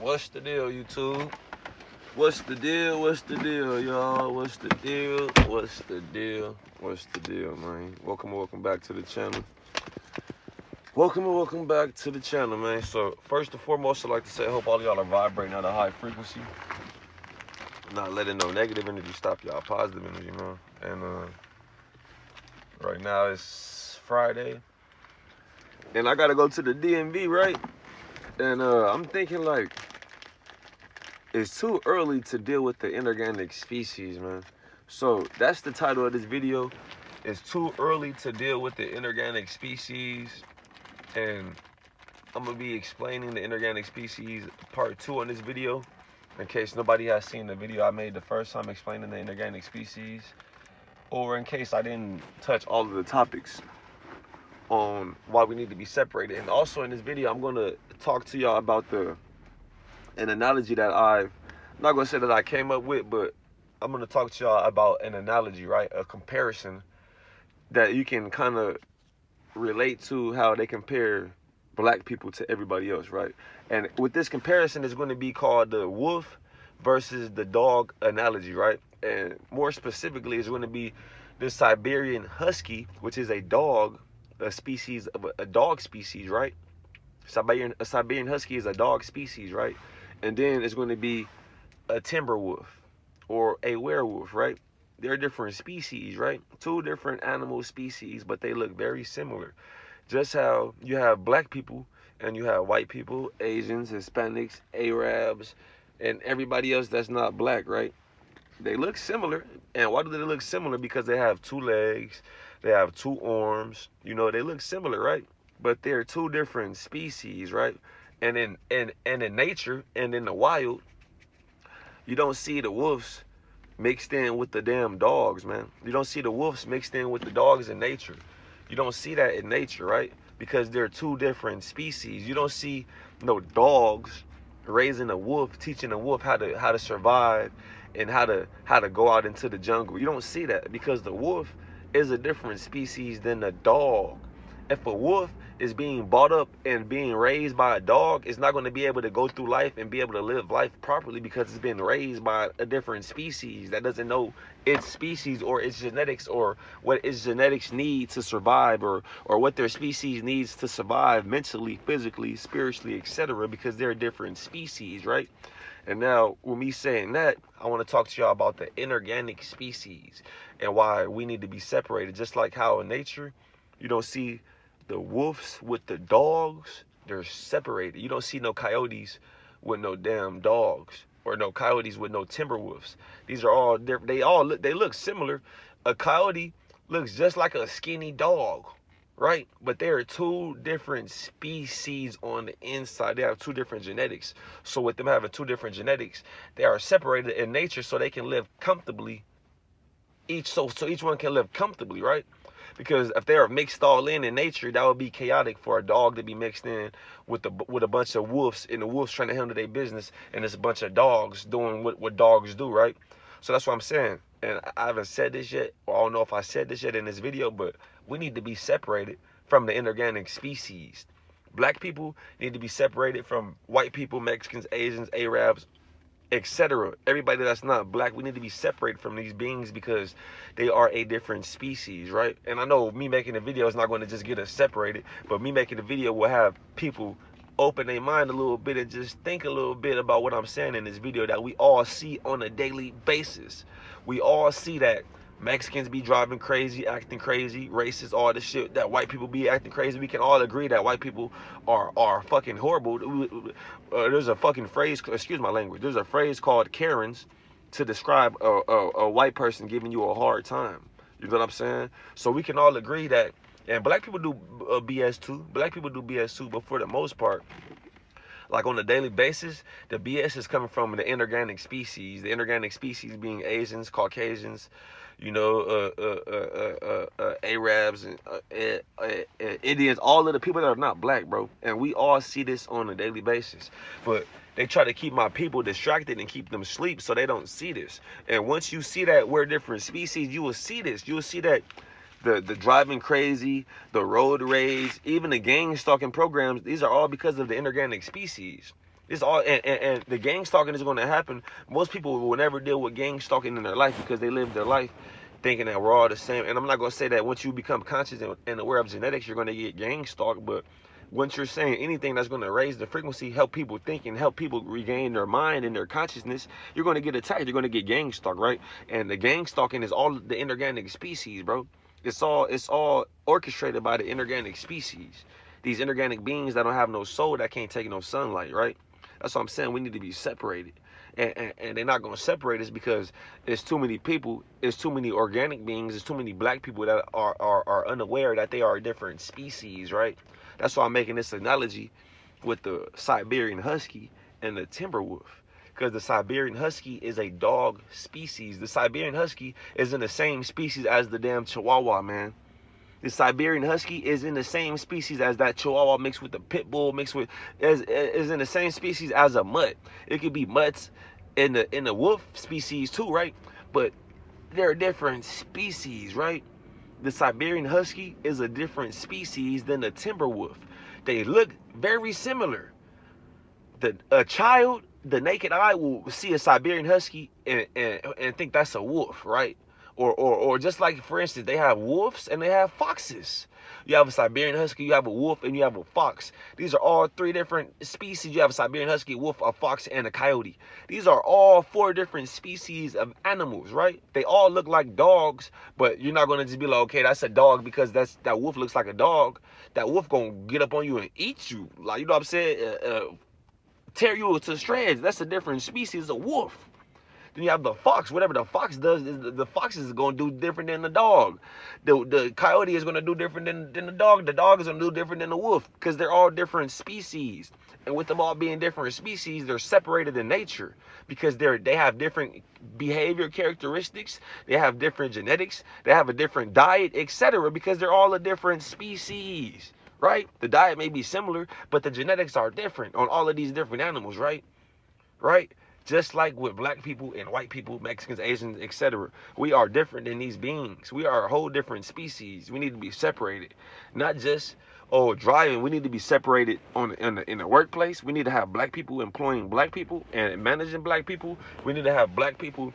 What's the deal, YouTube? What's the deal? What's the deal, y'all? What's the deal? What's the deal? What's the deal, man? Welcome back to the channel. Welcome back to the channel, man. So, first and foremost, I'd like to say I hope all y'all are vibrating at a high frequency. Not letting no negative energy stop y'all positive energy, man. And right now it's Friday. And I gotta go to the DMV, right? And I'm thinking like, it's too early to deal with the inorganic species, man. So that's the title of this video. It's too early to deal with the inorganic species. And I'm gonna be explaining the inorganic species part 2 on this video. In case nobody has seen the video I made the first time explaining the inorganic species. Or in case I didn't touch all of the topics on why we need to be separated. And also in this video, I'm gonna talk to y'all about an analogy that I'm not gonna say that I came up with, but I'm gonna talk to y'all about an analogy, right? A comparison that you can kind of relate to how they compare black people to everybody else, right? And with this comparison, it's going to be called the wolf versus the dog analogy, right? And more specifically, it's going to be the Siberian Husky, which is a dog, a species of a dog species, right? A Siberian Husky is a dog species, right? And then it's going to be a Timberwolf or a werewolf, right? They're different species, right? Two different animal species, but they look very similar. Just how you have black people and you have white people, Asians, Hispanics, Arabs, and everybody else that's not black, right? They look similar. And why do they look similar? Because they have 2 legs, they have 2 arms, you know, they look similar, right? But they're 2 different species, right? And in nature and in the wild, you don't see the wolves mixed in with the damn dogs, man. You don't see the wolves mixed in with the dogs in nature. You don't see that in nature, right? Because they're 2 different species. You don't see no dogs raising a wolf, teaching a wolf how to survive and how to go out into the jungle. You don't see that because the wolf is a different species than the dog. If a wolf is being brought up and being raised by a dog, it's not going to be able to go through life and be able to live life properly because it's been raised by a different species that doesn't know its species or its genetics or what its genetics need to survive or what their species needs to survive mentally, physically, spiritually, etc. because they're different species, right? And now, with me saying that, I want to talk to y'all about the inorganic species and why we need to be separated. Just like how in nature, you don't see the wolves with the dogs, they're separated. You don't see no coyotes with no damn dogs or no coyotes with no timber wolves. These are all different. They look similar. A coyote looks just like a skinny dog, right? But they are 2 different species on the inside. They have 2 different genetics. So with them having 2 different genetics, they are separated in nature so they can live comfortably. So each one can live comfortably, right? Because if they are mixed all in nature, that would be chaotic for a dog to be mixed in with a bunch of wolves, and the wolves trying to handle their business, and there's a bunch of dogs doing what dogs do, right? So that's what I'm saying. And I haven't said this yet, or I don't know if I said this yet in this video, but we need to be separated from the inorganic species. Black people need to be separated from white people, Mexicans, Asians, Arabs, etc. Everybody that's not black, we need to be separated from these beings because they are a different species, right? And I know me making a video is not going to just get us separated, but me making a video will have people open their mind a little bit and just think a little bit about what I'm saying in this video that we all see on a daily basis. We all see that Mexicans be driving crazy, acting crazy, racist, all this shit, that white people be acting crazy. We can all agree that white people are fucking horrible. There's a fucking phrase, excuse my language, there's a phrase called Karens to describe a white person giving you a hard time. You know what I'm saying? So we can all agree that, and black people do BS too. Black people do BS too, but for the most part, like on a daily basis, the BS is coming from the inorganic species. The inorganic species being Asians, Caucasians, you know, Arabs, and Indians, all of the people that are not black, bro. And we all see this on a daily basis. But they try to keep my people distracted and keep them asleep so they don't see this. And once you see that we're different species, you will see this. You will see that the driving crazy, the road rage, even the gang stalking programs, these are all because of the inorganic species. This all and the gang stalking is going to happen. Most people will never deal with gang stalking in their life because they live their life thinking that we're all the same. And I'm not going to say that once you become conscious and aware of genetics, you're going to get gang stalked. But once you're saying anything that's going to raise the frequency, help people think, and help people regain their mind and their consciousness, you're going to get attacked. You're going to get gang stalked, right? And the gang stalking is all the inorganic species, bro. It's all orchestrated by the inorganic species. These inorganic beings that don't have no soul, that can't take no sunlight, right? That's what I'm saying. We need to be separated. And they're not going to separate us because it's too many people, it's too many organic beings, it's too many black people that are unaware that they are a different species, right? That's why I'm making this analogy with the Siberian Husky and the Timberwolf. Because the Siberian Husky is a dog species. The Siberian Husky is in the same species as the damn Chihuahua, man. The Siberian Husky is in the same species as that Chihuahua mixed with the Pit Bull, mixed with is in the same species as a mutt. It could be mutts in the wolf species too, right? But they're different species, right? The Siberian Husky is a different species than the Timberwolf. They look very similar. A child, the naked eye will see a Siberian Husky and think that's a wolf, right? Or just like, for instance, they have wolves and they have foxes. You have a Siberian Husky, you have a wolf, and you have a fox. These are all 3 different species. You have a Siberian Husky, wolf, a fox, and a coyote. These are all 4 different species of animals, right? They all look like dogs, but you're not going to just be like, okay, that's a dog because that wolf looks like a dog. That wolf going to get up on you and eat you. Like, you know what I'm saying? Tear you to shreds. That's a different species of wolf. Then you have the fox. Whatever the fox does, the fox is going to do different than the dog. The coyote is going to do different than the dog. The dog is going to do different than the wolf because they're all different species. And with them all being different species, they're separated in nature because they have different behavior characteristics. They have different genetics. They have a different diet, etc. because they're all a different species, right? The diet may be similar, but the genetics are different on all of these different animals, right? Right? Just like with black people and white people, Mexicans, Asians, etc. We are different than these beings. We are a whole different species. We need to be separated. Not just, driving. We need to be separated in the workplace. We need to have black people employing black people and managing black people. We need to have black people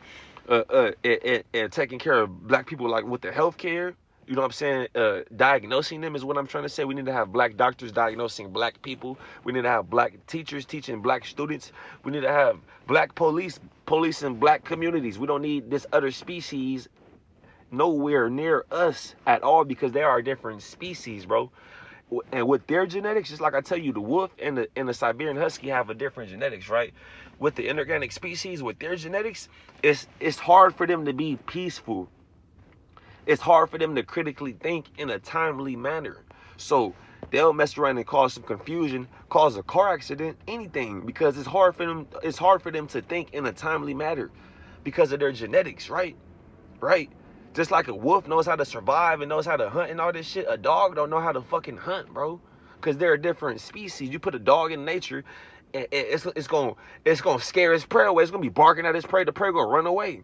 and taking care of black people, like with the health care. You know what I'm saying? Diagnosing them is what I'm trying to say. We need to have black doctors diagnosing black people. We need to have black teachers teaching black students. We need to have black police policing black communities. We don't need this other species nowhere near us at all because they are a different species, bro. And with their genetics, just like I tell you, the wolf and the Siberian Husky have a different genetics, right? With the inorganic species, with their genetics, it's hard for them to be peaceful. It's hard for them to critically think in a timely manner. So they'll mess around and cause some confusion, cause a car accident, anything, because it's hard for them to think in a timely manner because of their genetics, right? Right? Just like a wolf knows how to survive and knows how to hunt and all this shit, a dog don't know how to fucking hunt, bro. Because they're a different species. You put a dog in nature, and it's gonna scare its prey away. It's gonna be barking at its prey. The prey gonna run away.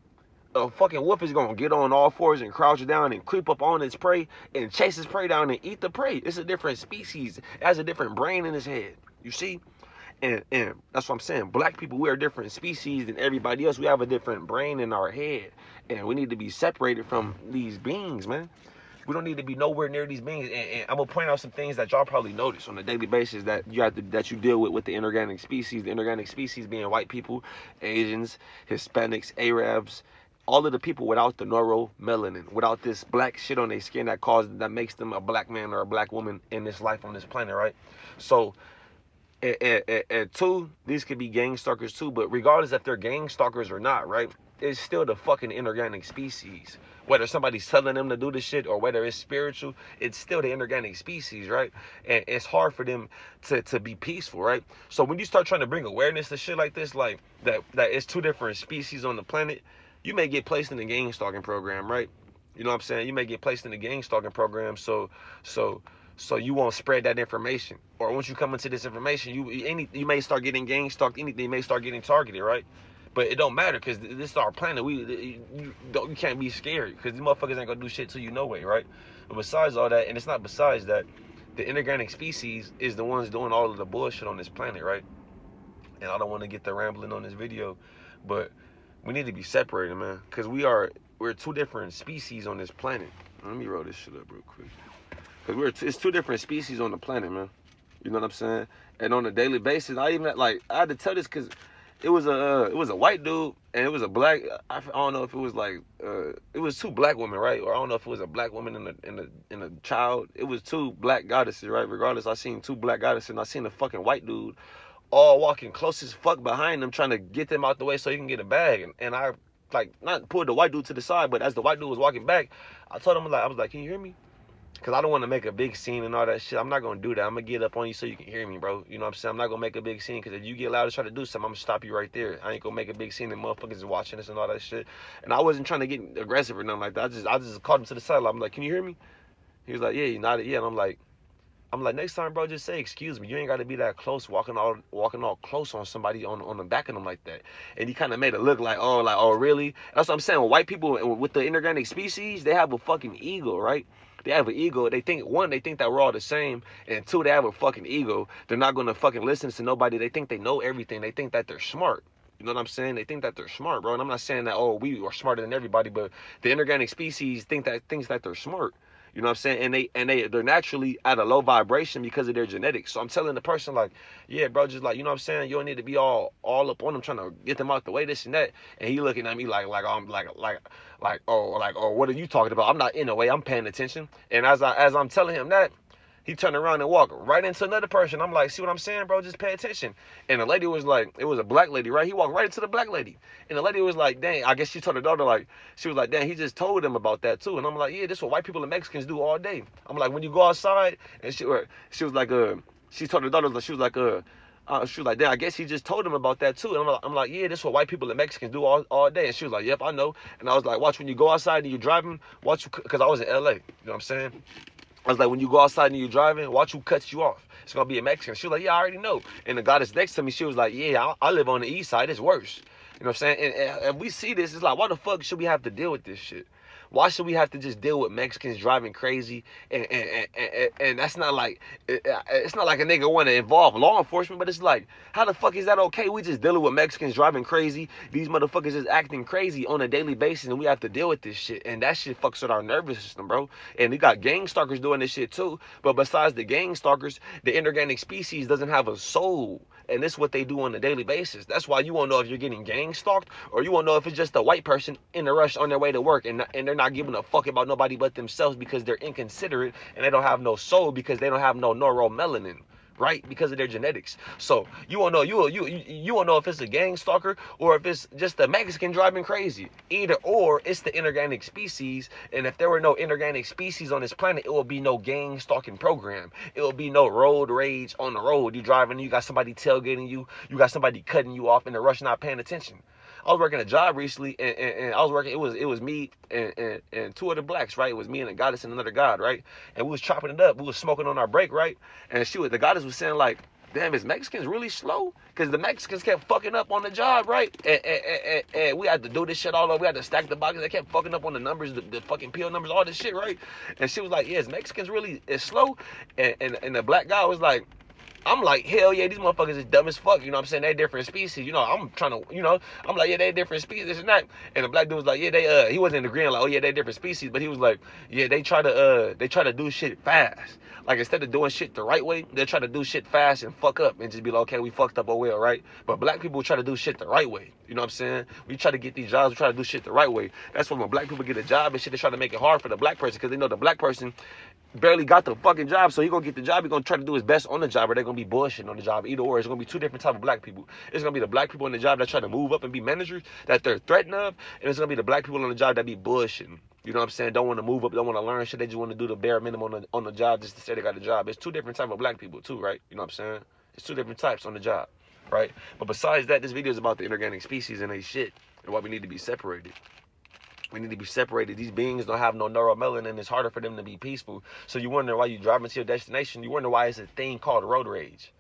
A fucking wolf is gonna get on all fours and crouch down and creep up on its prey and chase its prey down and eat the prey. It's a different species. It has a different brain in its head. You see? And that's what I'm saying. Black people, we are different species than everybody else. We have a different brain in our head. And we need to be separated from these beings, man. We don't need to be nowhere near these beings. And I'm gonna point out some things that y'all probably notice on a daily basis that you deal with the inorganic species. The inorganic species being white people, Asians, Hispanics, Arabs, all of the people without the neuromelanin, without this black shit on their skin that makes them a black man or a black woman in this life on this planet, right? So, and 2, these could be gang stalkers too, but regardless if they're gang stalkers or not, right? It's still the fucking inorganic species. Whether somebody's telling them to do this shit or whether it's spiritual, it's still the inorganic species, right? And it's hard for them to be peaceful, right? So when you start trying to bring awareness to shit like this, like that it's 2 different species on the planet, you may get placed in the gang stalking program, right? You know what I'm saying? You may get placed in the gang stalking program, so you won't spread that information. Or once you come into this information, you may start getting gang stalked. Anything may start getting targeted, right? But it don't matter because this is our planet. You can't be scared because these motherfuckers ain't gonna do shit to you no way, right? But besides all that, and it's not besides that, the inorganic species is the ones doing all of the bullshit on this planet, right? And I don't want to get the rambling on this video, but we need to be separated, man, because we're two different species on this planet. Let me roll this shit up real quick. Because it's two different species on the planet, man. You know what I'm saying? And on a daily basis, I had to tell this because it was a white dude and it was a black. I don't know if it was like it was two black women, right? Or I don't know if it was a black woman and a child. It was two black goddesses, right? Regardless, I seen two black goddesses and I seen a fucking white dude all walking close as fuck behind them, trying to get them out the way so he can get a bag. And I not pulled the white dude to the side, but as the white dude was walking back, I told him I was like, can you hear me? Because I don't want to make a big scene and all that shit. I'm not going to do that. I'm going to get up on you so you can hear me, bro. You know what I'm saying? I'm not going to make a big scene because if you get loud and try to do something, I'm going to stop you right there. I ain't going to make a big scene and motherfuckers is watching this and all that shit. And I wasn't trying to get aggressive or nothing like that. I just called him to the side. I'm like, can you hear me? He was like, yeah, you nodded. Yeah. And I'm like, next time, bro, just say excuse me. You ain't got to be that close, walking all close on somebody on the back of them like that. And he kind of made it look like, oh, really? That's what I'm saying. White people with the inorganic species, they have a fucking ego, right? They have an ego. They think that we're all the same, and two, they have a fucking ego. They're not gonna fucking listen to nobody. They think they know everything. They think that they're smart. You know what I'm saying? They think that they're smart, bro. And I'm not saying that we are smarter than everybody, but the inorganic species thinks that they're smart. You know what I'm saying? And they're naturally at a low vibration because of their genetics. So I'm telling the person like, yeah, bro, just like, you know what I'm saying? You don't need to be all up on them trying to get them out the way, this and that. And he looking at me like I'm what are you talking about? I'm not in a way. I'm paying attention. And as I'm telling him that, he turned around and walked right into another person. I'm like, see what I'm saying, bro? Just pay attention. And the lady was like, it was a black lady, right? He walked right into the black lady. And the lady was like, dang, I guess she told her daughter, like, she was like, dang, he just told them about that too. And I'm like, yeah, this is what white people and Mexicans do all day. I'm like, when you go outside, and she was like, she told her daughter, she was like, damn, I guess he just told them about that too. And I'm like, yeah, this is what white people and Mexicans do all day. And she was like, yep, I know. And I was like, watch when you go outside and you're driving, watch, because I was in LA, you know what I'm saying? I was like, when you go outside and you're driving, watch who cuts you off. It's going to be a Mexican. She was like, yeah, I already know. And the goddess next to me, she was like, yeah, I live on the east side. It's worse. You know what I'm saying? And we see this. It's like, why the fuck should we have to deal with this shit? Why should we have to just deal with Mexicans driving crazy? And that's not like, it's not like a nigga want to involve law enforcement, but it's like, how the fuck is that okay? We just dealing with Mexicans driving crazy. These motherfuckers just acting crazy on a daily basis, and we have to deal with this shit. And that shit fucks with our nervous system, bro. And you got gang stalkers doing this shit too. But besides the gang stalkers, the inorganic species doesn't have a soul. And this is what they do on a daily basis. That's why you won't know if you're getting gang stalked, or you won't know if it's just a white person in a rush on their way to work, and they're not giving a fuck about nobody but themselves because they're inconsiderate, and they don't have no soul because they don't have no neuromelanin, right? Because of their genetics. So you won't know you won't know if it's a gang stalker or if it's just a Mexican driving crazy. Either or, it's the inorganic species. And if there were no inorganic species on this planet, it will be no gang stalking program. It will be no road rage on the road. You driving, you got somebody tailgating you, you got somebody cutting you off in the rush, not paying attention. I was working a job recently, and I was working. It was me and two other blacks, right? It was me and a goddess and another god, right? And we was chopping it up. We was smoking on our break, right? And the goddess was saying like, damn, is Mexicans really slow? Because the Mexicans kept fucking up on the job, right? And we had to do this shit all over. We had to stack the boxes. They kept fucking up on the numbers, the fucking PO numbers, all this shit, right? And she was like, yeah, is Mexicans really slow? And the black guy was like, I'm like, hell yeah, these motherfuckers is dumb as fuck. You know what I'm saying? They different species. You know, I'm trying to, you know, I'm like, yeah, they different species, this and that. And the black dude was like, yeah, he wasn't agreeing, like, oh yeah, they different species. But he was like, yeah, they try to do shit fast. Like, instead of doing shit the right way, they try to do shit fast and fuck up and just be like, okay, we fucked up, oh well, right? But black people try to do shit the right way. You know what I'm saying? We try to get these jobs, we try to do shit the right way. That's when black people get a job and shit, they try to make it hard for the black person because they know the black person barely got the fucking job, so he gonna get the job. He gonna try to do his best on the job, or they're gonna be bullshitting on the job. Either or, it's gonna be two different type of black people. It's gonna be the black people on the job that try to move up and be managers that they're threatened of, and it's gonna be the black people on the job that be bullshitting. You know what I'm saying? Don't want to move up, don't want to learn shit. They just want to do the bare minimum on the job just to say they got a job. It's two different type of black people too, right? You know what I'm saying? It's two different types on the job, right? But besides that, this video is about the inorganic species and they shit and why we need to be separated. We need to be separated. These beings don't have no neuromelanin. It's harder for them to be peaceful. So you wonder why you driving to your destination. You wonder why it's a thing called road rage.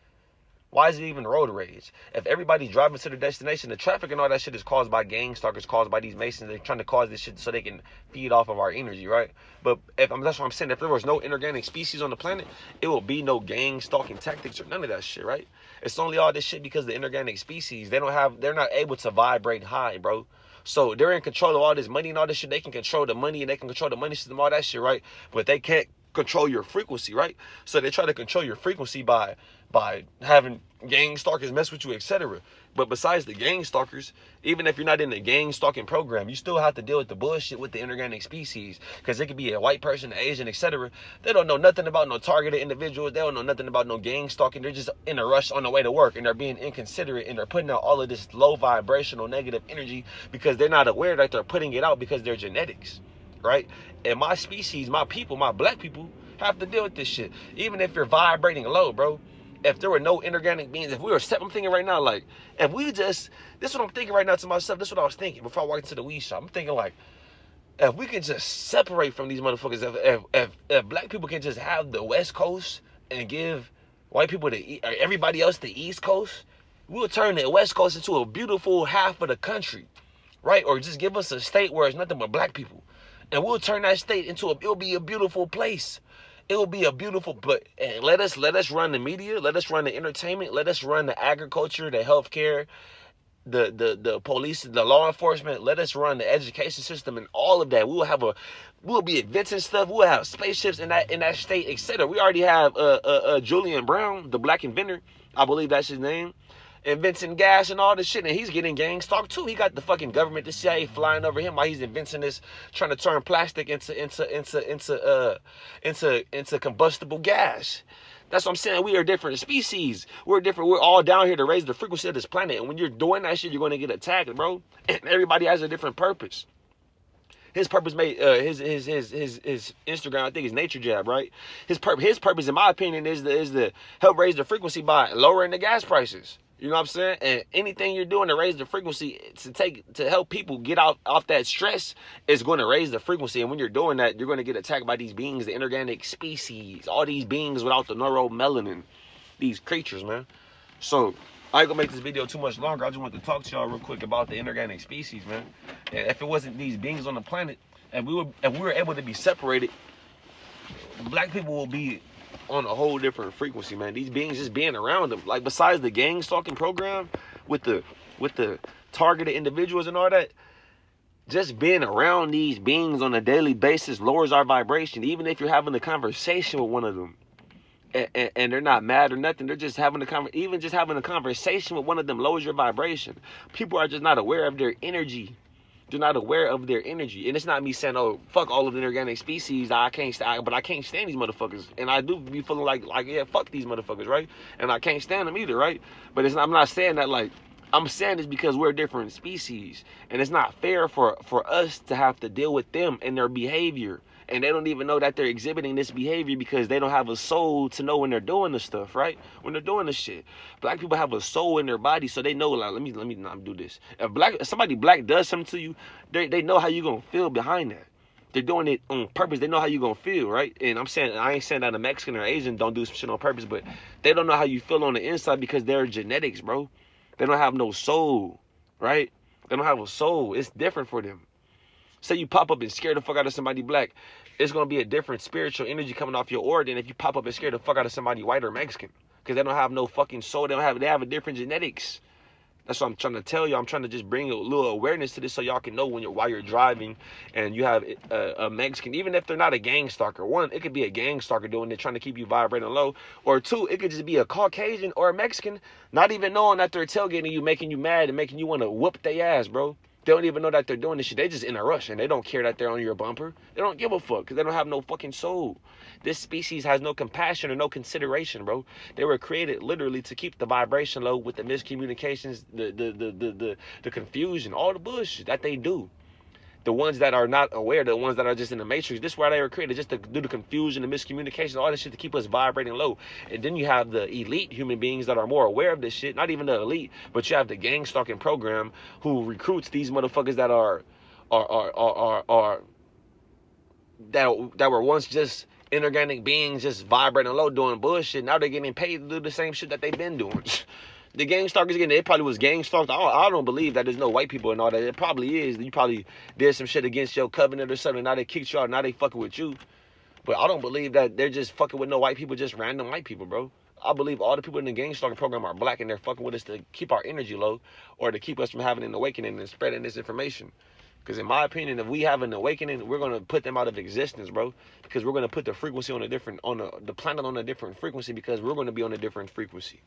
Why is it even road rage? If everybody's driving to their destination, the traffic and all that shit is caused by gang stalkers, caused by these Masons. They're trying to cause this shit so they can feed off of our energy, right? But that's what I'm saying. If there was no inorganic species on the planet, it will be no gang stalking tactics or none of that shit, right? It's only all this shit because the inorganic species, they're not able to vibrate high, bro. So they're in control of all this money and all this shit. They can control the money and they can control the money system, all that shit, right? But they can't control your frequency, right? So they try to control your frequency by having gang stalkers mess with you, etc. But besides the gang stalkers, even if you're not in the gang stalking program, you still have to deal with the bullshit with the inorganic species. Because it could be a white person, an Asian, etc. They don't know nothing about no targeted individuals. They don't know nothing about no gang stalking. They're just in a rush on the way to work, and they're being inconsiderate, and they're putting out all of this low vibrational negative energy because they're not aware that they're putting it out because they're genetics, right? And my species, my people, my black people have to deal with this shit. Even if you're vibrating low, bro. If there were no inorganic beings, if we were I'm thinking right now, like, if we just, this is what I'm thinking right now to myself, this is what I was thinking before I walked into the weed shop. I'm thinking, like, if we could just separate from these motherfuckers, if black people can just have the West Coast and give white people everybody else the East Coast, we'll turn the West Coast into a beautiful half of the country, right? Or just give us a state where it's nothing but black people. And we'll turn that state into it'll be a beautiful place. It will be a beautiful, but let us run the media, let us run the entertainment, let us run the agriculture, the healthcare, the police, the law enforcement. Let us run the education system and all of that. We'll be inventing stuff. We'll have spaceships in that state, etc. We already have Julian Brown, the black inventor, I believe that's his name, inventing gas and all this shit, and he's getting gang stalked too. He got the fucking government, the CIA flying over him while he's inventing this, trying to turn plastic into combustible gas. That's what I'm saying. We are different species. We're different. We're all down here to raise the frequency of this planet. And when you're doing that shit, you're going to get attacked, bro. And everybody has a different purpose. His purpose made his Instagram, I think, is Nature Jab, right? His purpose, in my opinion, is to help raise the frequency by lowering the gas prices. You know what I'm saying? And anything you're doing to raise the frequency to help people get off that stress is going to raise the frequency. And when you're doing that, you're going to get attacked by these beings, the inorganic species, all these beings without the neuromelanin, these creatures, man. So I ain't gonna make this video too much longer. I just want to talk to y'all real quick about the inorganic species, man. And if it wasn't these beings on the planet, and we were able to be separated, black people will be on a whole different frequency, man. These beings just being around them, like besides the gang stalking program with the targeted individuals and all that, just being around these beings on a daily basis lowers our vibration. Even if you're having a conversation with one of them and they're not mad or nothing, they're just having even just having a conversation with one of them lowers your vibration. People are just not aware of their energy. They're not aware of their energy. And it's not me saying, oh, fuck all of the inorganic species. But I can't stand these motherfuckers. And I do be feeling like, yeah, fuck these motherfuckers, right? And I can't stand them either, right? But I'm not saying that, like, I'm saying this because we're different species. And it's not fair for us to have to deal with them and their behavior. And they don't even know that they're exhibiting this behavior because they don't have a soul to know when they're doing the stuff, right? When they're doing the shit. Black people have a soul in their body, so they know, like, let me not do this. If somebody black does something to you, they know how you're going to feel behind that. They're doing it on purpose. They know how you're going to feel, right? And I ain't saying that a Mexican or Asian don't do some shit on purpose, but they don't know how you feel on the inside because they're genetics, bro. They don't have no soul, right? They don't have a soul. It's different for them. Say you pop up and scare the fuck out of somebody black, it's going to be a different spiritual energy coming off your aura than if you pop up and scare the fuck out of somebody white or Mexican. Because they don't have no fucking soul. They have a different genetics. That's what I'm trying to tell you. I'm trying to just bring a little awareness to this so y'all can know while you're driving and you have a Mexican, even if they're not a gang stalker. One, it could be a gang stalker doing it, trying to keep you vibrating low. Or two, it could just be a Caucasian or a Mexican, not even knowing that they're tailgating you, making you mad and making you want to whoop their ass, bro. They don't even know that they're doing this shit. They just in a rush and they don't care that they're on your bumper. They don't give a fuck because they don't have no fucking soul. This species has no compassion or no consideration, bro. They were created literally to keep the vibration low with the miscommunications, the confusion, all the bullshit that they do. The ones that are not aware, the ones that are just in the matrix, this is why they were created, just to do the confusion, the miscommunication, all this shit to keep us vibrating low. And then you have the elite human beings that are more aware of this shit, not even the elite, but you have the gang stalking program who recruits these motherfuckers that that were once just inorganic beings, just vibrating low, doing bullshit. Now they're getting paid to do the same shit that they've been doing. The gang stalkers, again, they probably was gang stalked. I don't believe that there's no white people and all that. It probably is. You probably did some shit against your covenant or something. Now they kicked you out. Now they fucking with you. But I don't believe that they're just fucking with no white people, just random white people, bro. I believe all the people in the gang stalking program are black, and they're fucking with us to keep our energy low, or to keep us from having an awakening and spreading this information. Because in my opinion, if we have an awakening, we're gonna put them out of existence, bro. Because we're gonna put the frequency on a different, on the planet on a different frequency, because we're gonna be on a different frequency,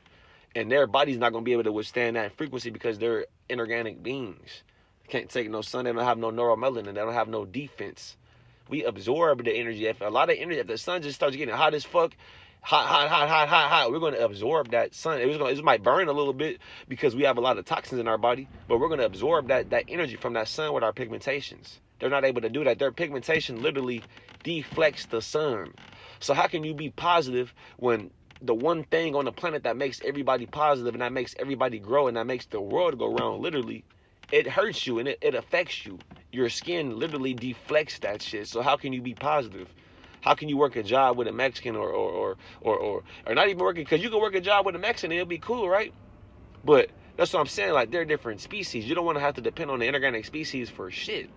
and their body's not gonna be able to withstand that frequency because they're inorganic beings. They can't take no sun. They don't have no neuromelanin. They don't have no defense. We absorb the energy. If a lot of energy, if the sun just starts getting hot as fuck, hot, we're going to absorb that sun. It might burn a little bit because we have a lot of toxins in our body, but we're going to absorb that energy from that sun with our pigmentations. They're not able to do that. Their pigmentation literally deflects the sun. So how can you be positive when the one thing on the planet that makes everybody positive and that makes everybody grow and that makes the world go round, literally, it hurts you and it affects you. Your skin literally deflects that shit. So how can you be positive? How can you work a job with a Mexican or not even working? Because you can work a job with a Mexican and it'll be cool, right? But that's what I'm saying. Like, they're different species. You don't want to have to depend on the inorganic species for shit.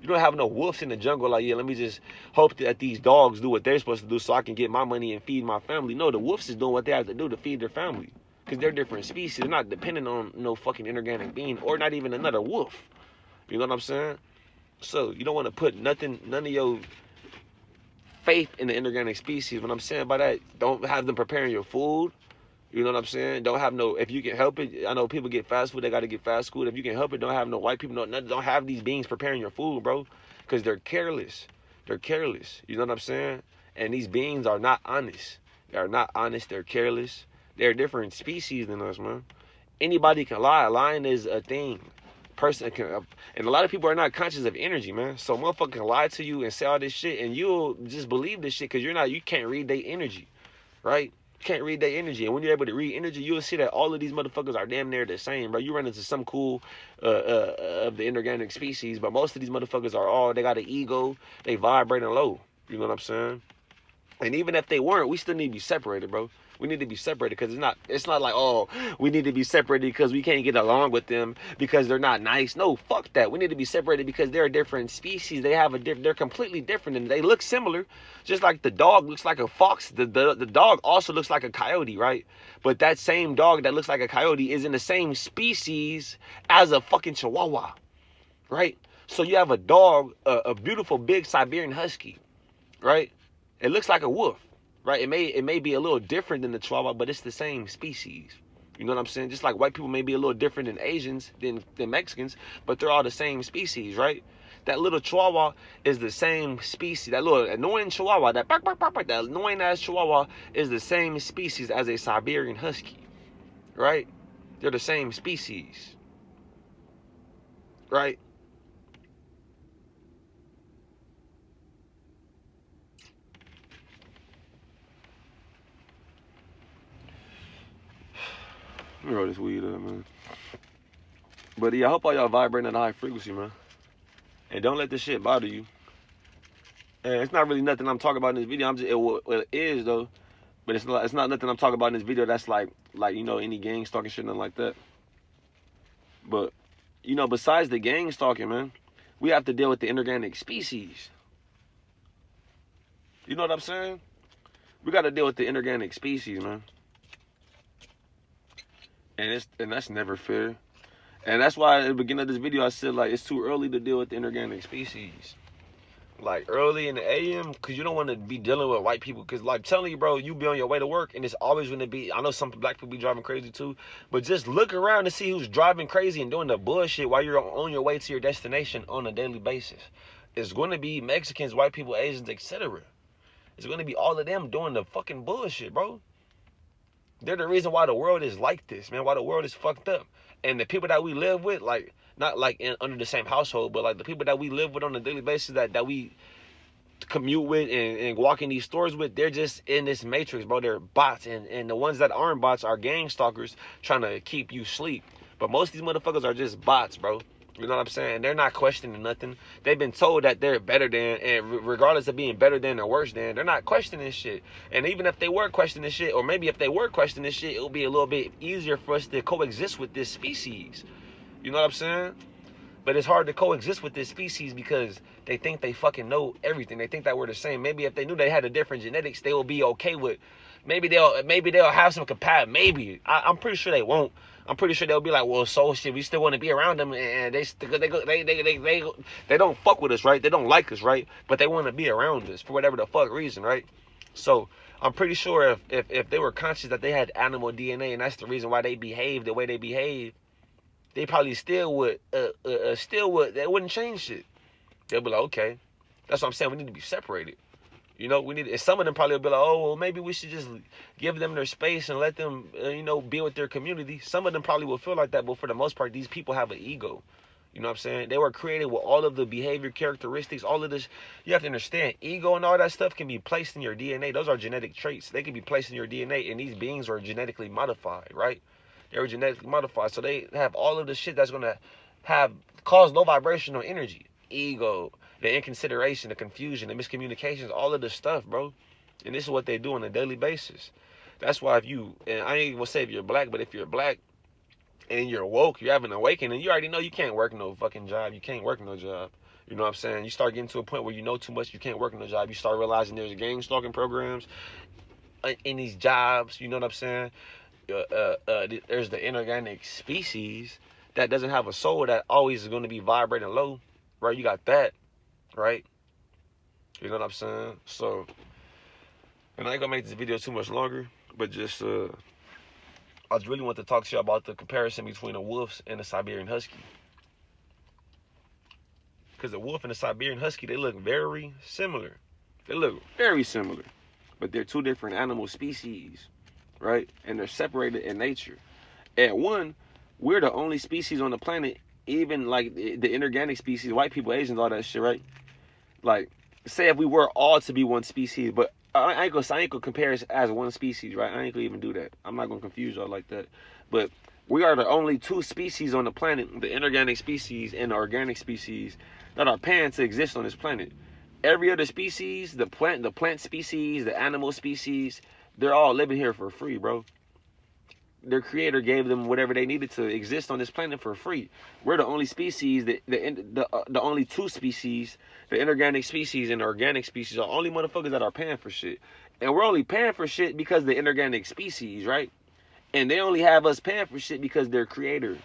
You don't have no wolves in the jungle like, yeah, let me just hope that these dogs do what they're supposed to do so I can get my money and feed my family. No, the wolves is doing what they have to do to feed their family. Because they're different species. They're not dependent on no fucking inorganic being or not even another wolf. You know what I'm saying? So you don't want to put none of your faith in the inorganic species. What I'm saying by that, don't have them preparing your food. You know what I'm saying? Don't have no, if you can help it, I know people get fast food, they got to get fast food. If you can help it, don't have no white people, don't have these beings preparing your food, bro. Because they're careless. They're careless. You know what I'm saying? And these beings are not honest. They're not honest. They're careless. They're different species than us, man. Anybody can lie. Lying is a thing. Person can, and a lot of people are not conscious of energy, man. So motherfucker can lie to you and say all this shit, and you'll just believe this shit because you can't read their energy, right? You can't read their energy, and when you're able to read energy, you'll see that all of these motherfuckers are damn near the same, bro. You run into some cool of the inorganic species, but most of these motherfuckers they got an ego, they vibrating low. You know what I'm saying? And even if they weren't, we still need to be separated, bro. We need to be separated because it's not like, oh, we need to be separated because we can't get along with them because they're not nice. No, fuck that. We need to be separated because they're a different species. They're completely different and they look similar. Just like the dog looks like a fox, the dog also looks like a coyote, right? But that same dog that looks like a coyote is in the same species as a fucking Chihuahua, right? So you have a dog, a beautiful big Siberian Husky, right? It looks like a wolf. Right, it may be a little different than the Chihuahua, but it's the same species. You know what I'm saying? Just like white people may be a little different than Asians, than Mexicans, but they're all the same species, right? That little Chihuahua is the same species. That little annoying Chihuahua, that annoying ass Chihuahua is the same species as a Siberian Husky, right? They're the same species, right? Let me roll this weed up, man. But yeah, I hope all y'all vibrating at a high frequency, man. And don't let this shit bother you. And it's not really nothing I'm talking about in this video. It is though, but it's not nothing I'm talking about in this video that's like you know, any gang stalking shit, nothing like that. But you know, besides the gang stalking, man, we have to deal with the inorganic species. You know what I'm saying? We got to deal with the inorganic species, man. And that's never fair. And that's why at the beginning of this video I said, like, it's too early to deal with the inorganic species. Like, early in the AM, because you don't want to be dealing with white people. Because, like, telling you, bro, you be on your way to work, and it's always going to be, I know some black people be driving crazy too, but just look around to see who's driving crazy and doing the bullshit while you're on your way to your destination on a daily basis. It's going to be Mexicans, white people, Asians, etc. It's going to be all of them doing the fucking bullshit, bro. They're the reason why the world is like this, man. Why the world is fucked up. And the people that we live with, like, not like under the same household, but like the people that we live with on a daily basis, that we commute with and walk in these stores with, they're just in this matrix, bro. They're bots. And the ones that aren't bots are gang stalkers trying to keep you asleep. But most of these motherfuckers are just bots, bro. You know what I'm saying? They're not questioning nothing. They've been told that they're better than, and regardless of being better than or worse than, they're not questioning shit. And even if they were questioning shit, or maybe if they were questioning shit, it would be a little bit easier for us to coexist with this species. You know what I'm saying? But it's hard to coexist with this species because they think they fucking know everything. They think that we're the same. Maybe if they knew they had a different genetics, they would be okay with maybe they'll have some compatibility. Maybe I'm pretty sure they won't. I'm pretty sure they'll be like, well, so shit, we still want to be around them, and they don't fuck with us, right? They don't like us, right? But they want to be around us for whatever the fuck reason, right? So I'm pretty sure if they were conscious that they had animal DNA, and that's the reason why they behave the way they behave, they probably still would, they wouldn't change shit. They'll be like, okay, that's what I'm saying. We need to be separated. You know, we need. And some of them probably will be like, oh, well, maybe we should just give them their space and let them, be with their community. Some of them probably will feel like that, but for the most part, these people have an ego. You know what I'm saying? They were created with all of the behavior characteristics, all of this. You have to understand, ego and all that stuff can be placed in your DNA. Those are genetic traits. They can be placed in your DNA, and these beings are genetically modified, right? They were genetically modified, so they have all of the shit that's gonna cause low vibrational energy, ego, the inconsideration, the confusion, the miscommunications, all of this stuff, bro. And this is what they do on a daily basis. That's why and I ain't gonna say if you're black, but if you're black and you're woke, you're having an awakening, you already know you can't work no fucking job. You can't work no job. You know what I'm saying? You start getting to a point where you know too much, you can't work no job. You start realizing there's gang stalking programs in these jobs. You know what I'm saying? There's the inorganic species that doesn't have a soul, that always is going to be vibrating low, right? You got that, right? You know what I'm saying? So, and I ain't gonna make this video too much longer, but just I just really want to talk to you about the comparison between the wolves and the Siberian Husky. Because the wolf and the Siberian Husky, they look very similar. They look very similar. But they're two different animal species, right? And they're separated in nature. At one, we're the only species on the planet, even like the inorganic species, white people, Asians, all that shit, right? Like, say if we were all to be one species, but I ain't gonna compare us as one species, right? I ain't gonna even do that. I'm not gonna confuse y'all like that. But we are the only two species on the planet, the inorganic species and the organic species, that are paying to exist on this planet. Every other species, the plant species, the animal species, they're all living here for free, bro. Their creator gave them whatever they needed to exist on this planet for free. We're the only species, the only two species, the inorganic species and the organic species, are the only motherfuckers that are paying for shit. And we're only paying for shit because the inorganic species, right? And they only have us paying for shit because they're creator,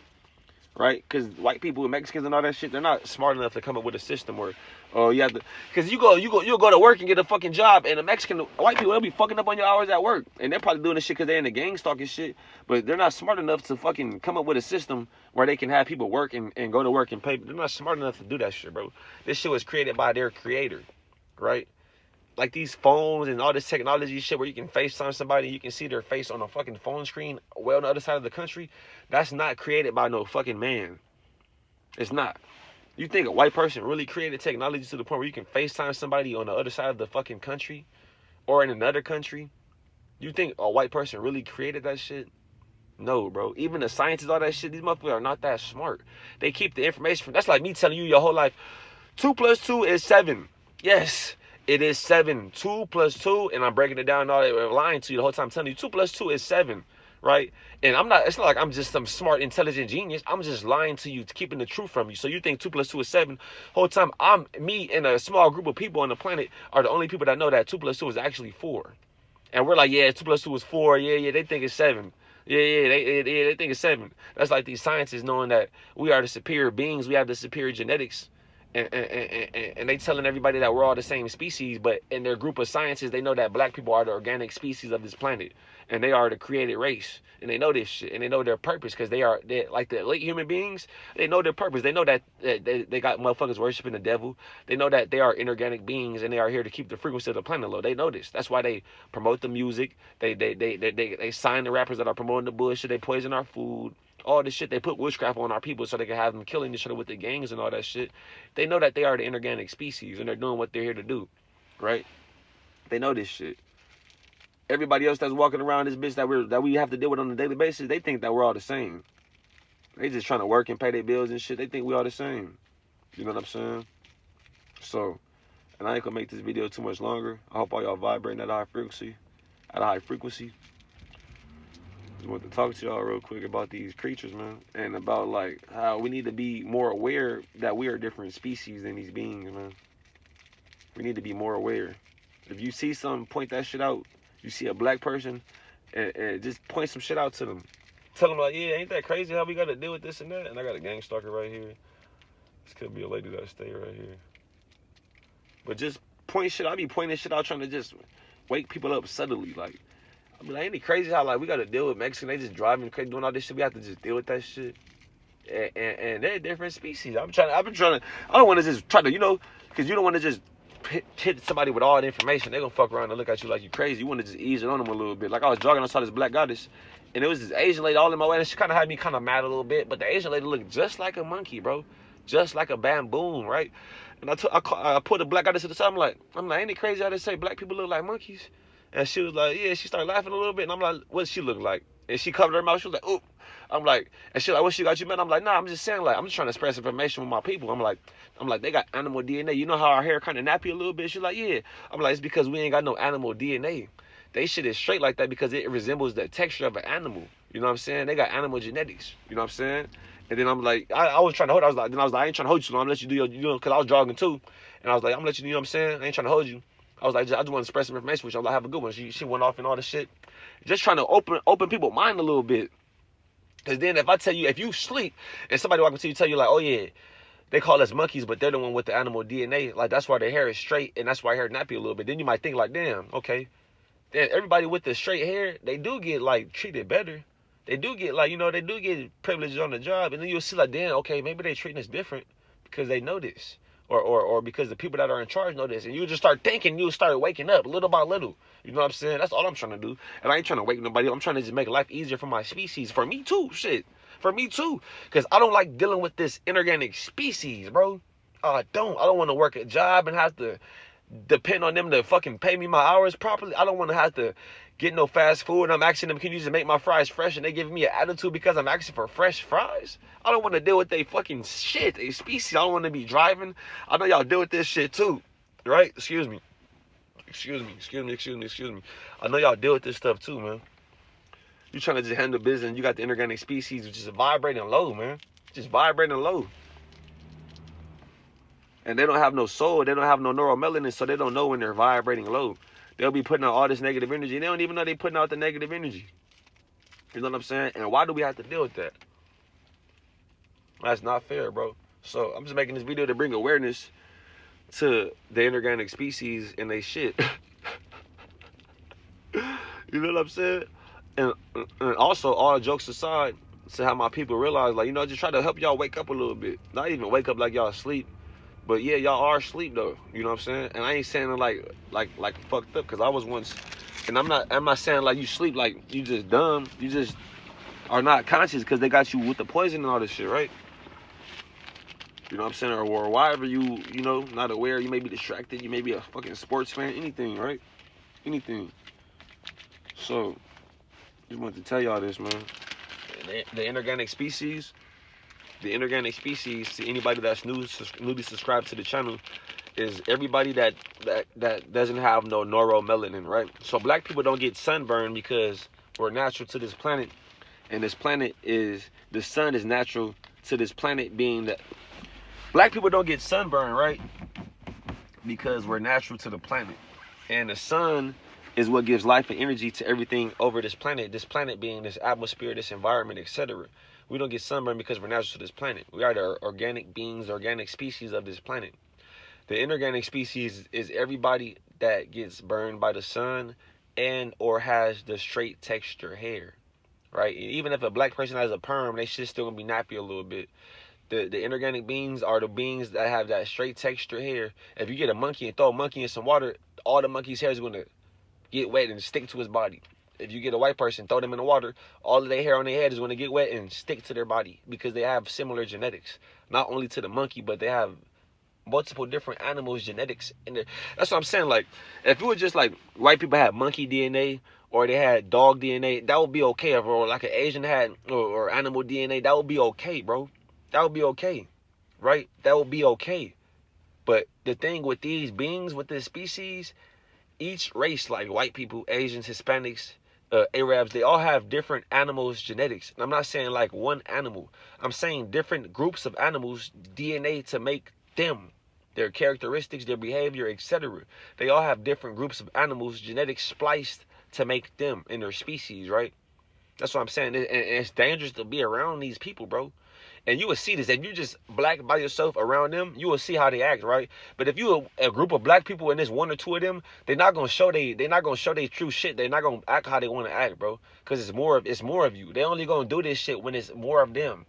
right? Because white people and Mexicans and all that shit, they're not smart enough to come up with a system where, oh, you have to, because you'll go to work and get a fucking job, and the white people, they'll be fucking up on your hours at work, and they're probably doing this shit because they're in the gang stalking shit, but they're not smart enough to fucking come up with a system where they can have people work and go to work and pay. They're not smart enough to do that shit, bro. This shit was created by their creator, right? Like these phones and all this technology shit where you can FaceTime somebody and you can see their face on a fucking phone screen way on the other side of the country, that's not created by no fucking man. It's not. You think a white person really created technology to the point where you can FaceTime somebody on the other side of the fucking country or in another country? You think a white person really created that shit? No, bro. Even the scientists, all that shit, these motherfuckers are not that smart. They keep the information from, that's like me telling you your whole life, 2 + 2 is 7. Yes, it is 7. 2 + 2, and I'm breaking it down and all that, lying to you the whole time, telling you 2 + 2 is 7. Right? And it's not like I'm just some smart, intelligent genius. I'm just lying to you, keeping the truth from you. So you think 2 + 2 is 7. Whole time, me and a small group of people on the planet are the only people that know that 2 + 2 is actually 4. And we're like, yeah, 2 + 2 is 4. Yeah, they think it's 7. They think it's 7. That's like these scientists knowing that we are the superior beings. We have the superior genetics. And they telling everybody that we're all the same species, but in their group of scientists, they know that black people are the organic species of this planet, and they are the created race, and they know this shit, and they know their purpose, because they're like the late human beings. They know their purpose. They know that they got motherfuckers worshiping the devil. They know that they are inorganic beings, and they are here to keep the frequency of the planet low. They know this. That's why they promote the music. They sign the rappers that are promoting the bullshit. They poison our food. All this shit, they put witchcraft on our people so they can have them killing each other with the gangs and all that shit. They know that they are the inorganic species and they're doing what they're here to do, right? They know this shit. Everybody else that's walking around this bitch that we have to deal with on a daily basis, they think that we're all the same. They just trying to work and pay their bills and shit. They think we all the same. You know what I'm saying? So, and I ain't gonna make this video too much longer. I hope all y'all vibrating at a high frequency. Just want to talk to y'all real quick about these creatures, man, and about like how we need to be more aware that we are different species than these beings, man. We need to be more aware. If you see something, point that shit out. You see a black person, and just point some shit out to them. Tell them like, yeah, ain't that crazy how we got to deal with this and that? And I got a gang stalker right here. This could be a lady that stay right here. But just point shit. I be pointing shit out, trying to just wake people up subtly. Like, I mean, like, ain't it crazy how like we got to deal with Mexican? They just driving crazy, doing all this shit. We have to just deal with that shit. And they're different species. I've been trying to. I don't want to just try to, because you don't want to just hit somebody with all the information. They're gonna fuck around and look at you like you crazy. You want to just ease it on them a little bit. Like I was jogging, I saw this black goddess, and it was this Asian lady all in my way, and she kind of had me kind of mad a little bit. But the Asian lady looked just like a monkey, bro, just like a baboon, right? And I put the black goddess to the side. I'm like, ain't it crazy how they say black people look like monkeys? And she was like, yeah. She started laughing a little bit, and I'm like, what she look like? And she covered her mouth. She was like, oop. I'm like, and she like, what she got you, man? I'm like, nah, I'm just saying, like, I'm just trying to express information with my people. I'm like, they got animal DNA. You know how our hair kind of nappy a little bit? She's like, yeah. I'm like, it's because we ain't got no animal DNA. They shit is straight like that because it resembles the texture of an animal. You know what I'm saying? They got animal genetics. You know what I'm saying? And then I'm like, I was trying to hold. I was like, I ain't trying to hold you too long. I'm gonna let you do your, because I was jogging too. And I was like, I'm gonna let you do, you know what I'm saying? I ain't trying to hold you. I was like, I just want to express some information with you. I'm like, have a good one. She went off and all this shit. Just trying to open people's mind a little bit. Because then if I tell you, if you sleep and somebody walk up to you tell you like, oh yeah, they call us monkeys, but they're the one with the animal DNA. Like that's why their hair is straight and that's why hair nappy a little bit. Then you might think like, damn, okay. Then everybody with the straight hair, they do get like treated better. They do get like, they do get privileges on the job. And then you'll see like, damn, okay, maybe they treating us different because they know this. Or because the people that are in charge know this. And you just start thinking, you'll start waking up little by little. You know what I'm saying? That's all I'm trying to do. And I ain't trying to wake nobody up. I'm trying to just make life easier for my species. For me too, shit. For me too. Because I don't like dealing with this inorganic species, bro. I don't want to work a job and have to depend on them to fucking pay me my hours properly. I don't want to have to get no fast food and I'm asking them, can you just make my fries fresh? And they giving me an attitude because I'm asking for fresh fries. I don't want to deal with they fucking shit, they species. I don't want to be driving. I know y'all deal with this shit too, right? Excuse me. I know y'all deal with this stuff too, man. You trying to just handle business. You got the inorganic species, which is vibrating low, man. Just vibrating low. And they don't have no soul. They don't have no neuromelanin, so they don't know when they're vibrating low. They'll be putting out all this negative energy. They don't even know they're putting out the negative energy. You know what I'm saying? And why do we have to deal with that? That's not fair, bro. So I'm just making this video to bring awareness to the inorganic species and they shit. You know what I'm saying? And also, all jokes aside, to have my people realize, like, just try to help y'all wake up a little bit. Not even wake up like y'all asleep. But yeah, y'all are asleep though. You know what I'm saying? And I ain't saying it like fucked up, because I was once, and I'm not saying like you sleep like you just dumb. You just are not conscious because they got you with the poison and all this shit, right? You know what I'm saying? Or whatever you not aware, you may be distracted, you may be a fucking sports fan, anything, right? Anything. So, just wanted to tell y'all this, man. The inorganic species, to anybody that's newly subscribed to the channel, is everybody that doesn't have no neuromelanin, right? So black people don't get sunburned because we're natural to this planet, and this planet the sun is natural to this planet, being that black people don't get sunburned, right? Because we're natural to the planet, and the sun is what gives life and energy to everything over this planet. This planet being this atmosphere, this environment, etc. We don't get sunburned because we're natural to this planet. We are the organic beings, organic species of this planet. The inorganic species is everybody that gets burned by the sun and or has the straight texture hair, right? Even if a black person has a perm, they should still gonna be nappy a little bit. The inorganic beings are the beings that have that straight texture hair. If you get a monkey and throw a monkey in some water, all the monkey's hair is gonna get wet and stick to his body. If you get a white person, throw them in the water, all of their hair on their head is going to get wet and stick to their body because they have similar genetics. Not only to the monkey, but they have multiple different animals' genetics in there. That's what I'm saying. Like, if it was just like white people had monkey DNA or they had dog DNA, that would be okay. Or like an Asian had or animal DNA, that would be okay, bro. That would be okay, right? That would be okay. But the thing with these beings, with this species, each race, like white people, Asians, Hispanics, Arabs, they all have different animals' genetics. And I'm not saying like one animal. I'm saying different groups of animals' DNA to make them, their characteristics, their behavior, etc. They all have different groups of animals' genetics spliced to make them in their species, right? That's what I'm saying. And it's dangerous to be around these people, bro. And you will see this. If you just black by yourself around them, you will see how they act, right? But if you a group of black people and there's one or two of them, they're not gonna show they true shit. They're not gonna act how they want to act, bro. Cause it's more of you. They only gonna do this shit when it's more of them,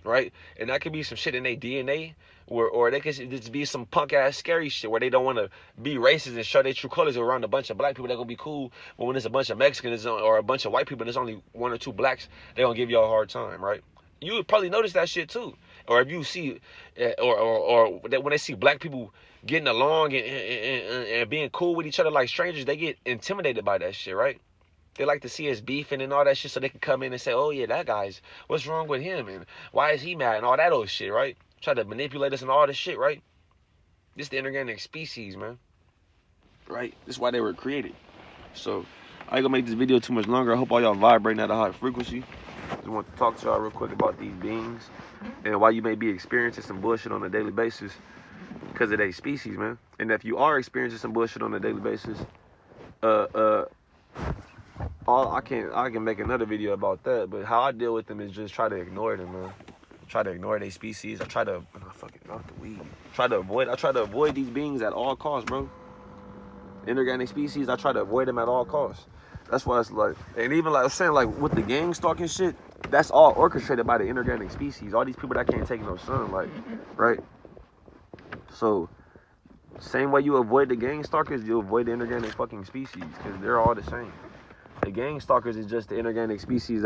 right? And that could be some shit in their DNA, or they could just be some punk ass scary shit where they don't want to be racist and show their true colors around a bunch of black people. They're gonna be cool, but when it's a bunch of Mexicans or a bunch of white people and there's only one or two blacks, they're gonna give you a hard time, right? You would probably notice that shit too. Or if you see, or when they see black people getting along and being cool with each other like strangers, they get intimidated by that shit, right? They like to see us beefing and all that shit so they can come in and say, oh yeah, that guy's, what's wrong with him? And why is he mad? And all that old shit, right? Try to manipulate us and all this shit, right? This is the inorganic species, man. Right? This is why they were created. So, I ain't gonna make this video too much longer. I hope all y'all vibrating at a high frequency. Just want to talk to y'all real quick about these beings and why you may be experiencing some bullshit on a daily basis because of their species, man. And if you are experiencing some bullshit on a daily basis, I can make another video about that. But how I deal with them is just try to ignore them, man. Try to ignore their species. I try to I try to avoid these beings at all costs, bro. Inorganic species, I try to avoid them at all costs. That's why it's like, and even like I was saying, like with the gang stalking shit, that's all orchestrated by the inorganic species. All these people that can't take no sunlight, right? So, same way you avoid the gang stalkers, you avoid the inorganic fucking species, because they're all the same. The gang stalkers is just the inorganic species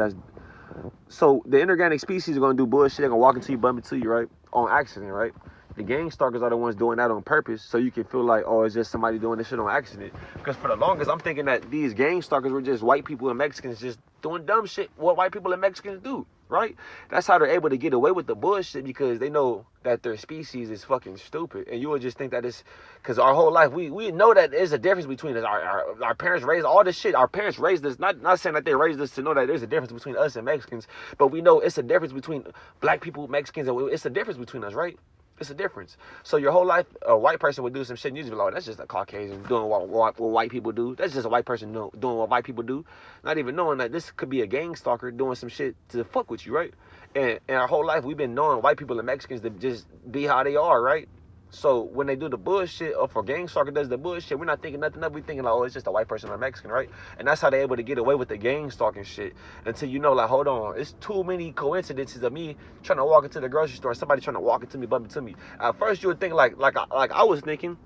so the inorganic species are gonna do bullshit. They're gonna walk into you, bump into you, right? On accident, right? The gang stalkers are the ones doing that on purpose, so you can feel like, oh, it's just somebody doing this shit on accident. Because for the longest, I'm thinking that these gang stalkers were just white people and Mexicans just doing dumb shit, what white people and Mexicans do, right? That's how they're able to get away with the bullshit, because they know that their species is fucking stupid. And you would just think that it's, because our whole life, we know that there's a difference between us. Our parents raised all this shit. Our parents raised us, not saying that they raised us to know that there's a difference between us and Mexicans, but we know it's a difference between black people, Mexicans, and it's a difference between us, right? It's a difference. So your whole life, a white person would do some shit, and you just be like, oh, that's just a Caucasian doing what white people do. That's just a white person doing what white people do. Not even knowing that this could be a gang stalker doing some shit to fuck with you, right? And our whole life, we've been knowing white people and Mexicans to just be how they are, right? So when they do the bullshit, or if a gang stalker does the bullshit, we're not thinking nothing of it. We're thinking like, oh, it's just a white person or a Mexican, right? And that's how they're able to get away with the gang stalking shit. Until you know, like, hold on, it's too many coincidences of me trying to walk into the grocery store and somebody trying to walk into me, bump into me. At first, you would think like I was thinking,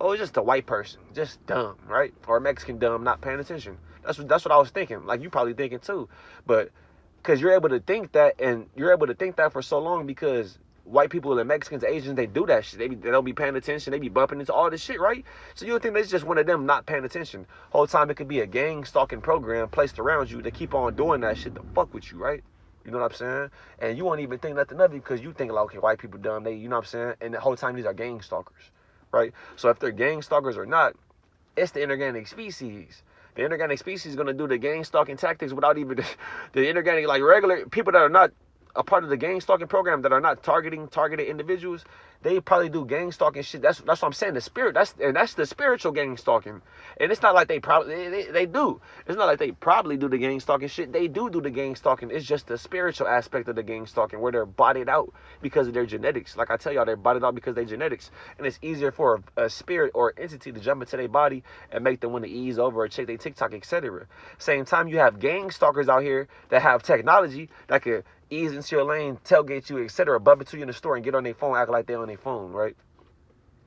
oh, it's just a white person, just dumb, right? Or a Mexican dumb, not paying attention. That's what I was thinking. Like you probably thinking too, but because you're able to think that, and you're able to think that for so long because white people and Mexicans, Asians, they do that shit. They don't be paying attention. They be bumping into all this shit, right? So you would think that's just one of them not paying attention. Whole time it could be a gang stalking program placed around you to keep on doing that shit to fuck with you, right? You know what I'm saying? And you won't even think nothing of it because you think like, okay, white people dumb. They, you know what I'm saying? And the whole time these are gang stalkers, right? So if they're gang stalkers or not, it's the inorganic species. The inorganic species is going to do the gang stalking tactics without even the inorganic, like regular people that are not a part of the gang stalking program, that are not targeted individuals, they probably do gang stalking shit. That's what I'm saying. That's the spiritual gang stalking. And it's not like they probably they do. It's not like they probably do the gang stalking shit. They do the gang stalking. It's just the spiritual aspect of the gang stalking where they're bodied out because of their genetics. Like I tell y'all, they're bodied out because of their genetics. And it's easier for a spirit or entity to jump into their body and make them want to ease over or check their TikTok, etc. Same time, you have gang stalkers out here that have technology that could ease into your lane, tailgate you, etc., bump into you in the store and get on their phone, act like they're on their phone, right?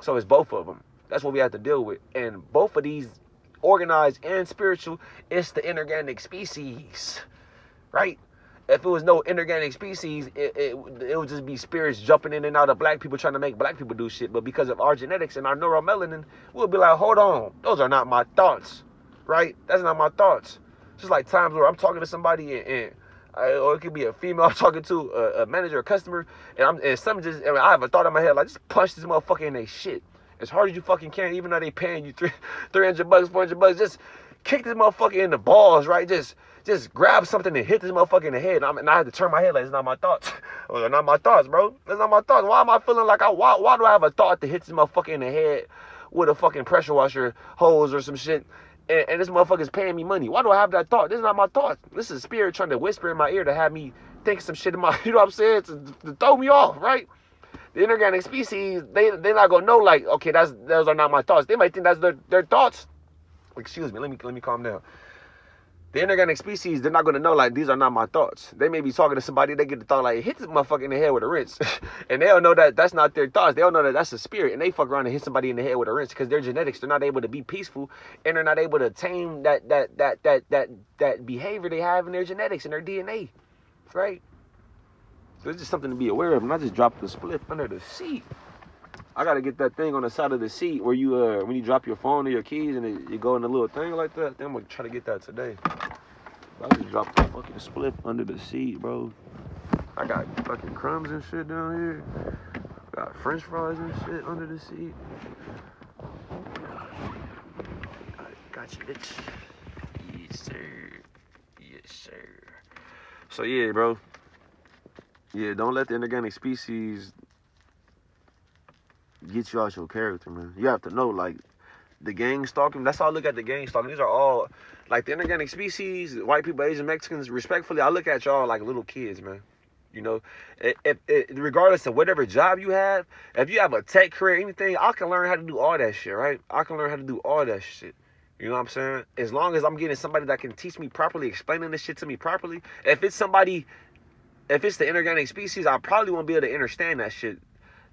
So it's both of them. That's what we have to deal with. And both of these, organized and spiritual, it's the inorganic species, right? If it was no inorganic species, it would just be spirits jumping in and out of black people trying to make black people do shit. But because of our genetics and our neuromelanin, we'll be like, hold on, those are not my thoughts, right? That's not my thoughts. Just like times where I'm talking to somebody or it could be a female I'm talking to, a manager, a customer, and some just, I have a thought in my head, like, just punch this motherfucker in their shit. As hard as you fucking can, even though they paying you $300, $400, just kick this motherfucker in the balls, right? Just grab something and hit this motherfucker in the head. And I have to turn my head like, it's not my thoughts. They're not my thoughts, bro. That's not my thoughts. Why am I feeling like why do I have a thought to hit this motherfucker in the head with a fucking pressure washer hose or some shit? and this motherfucker's paying me money. Why do I have that thought? This is not my thought. This is a spirit trying to whisper in my ear to have me think some shit in my, you know what I'm saying? To throw me off, right? The inorganic species, they're not gonna know like, okay, those are not my thoughts. They might think that's their thoughts. Excuse me, let me calm down. The inorganic species, they're not gonna know like these are not my thoughts. They may be talking to somebody, they get the thought like hit this motherfucker in the head with a wrench, and they don't know that that's not their thoughts. They don't know that that's a spirit, and they fuck around and hit somebody in the head with a wrench because their genetics. They're not able to be peaceful, and they're not able to tame that behavior they have in their genetics and their DNA, right? So it's just something to be aware of. And I just dropped the split under the seat. I gotta get that thing on the side of the seat where you when you drop your phone or your keys and you go in a little thing like that. Then I'm gonna try to get that today. I just dropped the fucking split under the seat, bro. I got fucking crumbs and shit down here. Got French fries and shit under the seat. Got you, bitch. Yes, sir. Yes, sir. So yeah, bro. Yeah, don't let the inorganic species get you out your character, man. You have to know, like, the gang stalking. That's how I look at the gang stalking. These are all, like, the inorganic species, white people, Asian, Mexicans, respectfully, I look at y'all like little kids, man. You know, regardless of whatever job you have, if you have a tech career, anything, I can learn how to do all that shit, right? I can learn how to do all that shit. You know what I'm saying? As long as I'm getting somebody that can teach me properly, explaining this shit to me properly. If it's the inorganic species, I probably won't be able to understand that shit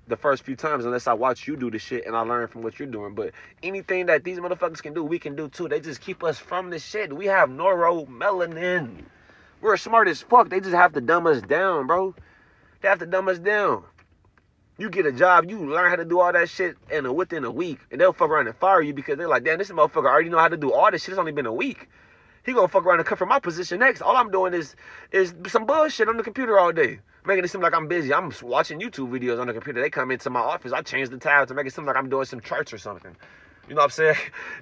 the first few times unless I watch you do the shit and I learn from what you're doing. But anything that these motherfuckers can do, we can do too. They just keep us from this shit. We have neuromelanin. We're smart as fuck. They just have to dumb us down, bro. They have to dumb us down. You get a job, you learn how to do all that shit within a week, and they'll fuck around and fire you because they're like, damn, this motherfucker already know how to do all this shit. It's only been a week. He gonna fuck around and come from my position next. All I'm doing is some bullshit on the computer all day, making it seem like I'm busy. I'm watching YouTube videos on the computer. They come into my office. I change the tab to make it seem like I'm doing some charts or something. You know what I'm saying?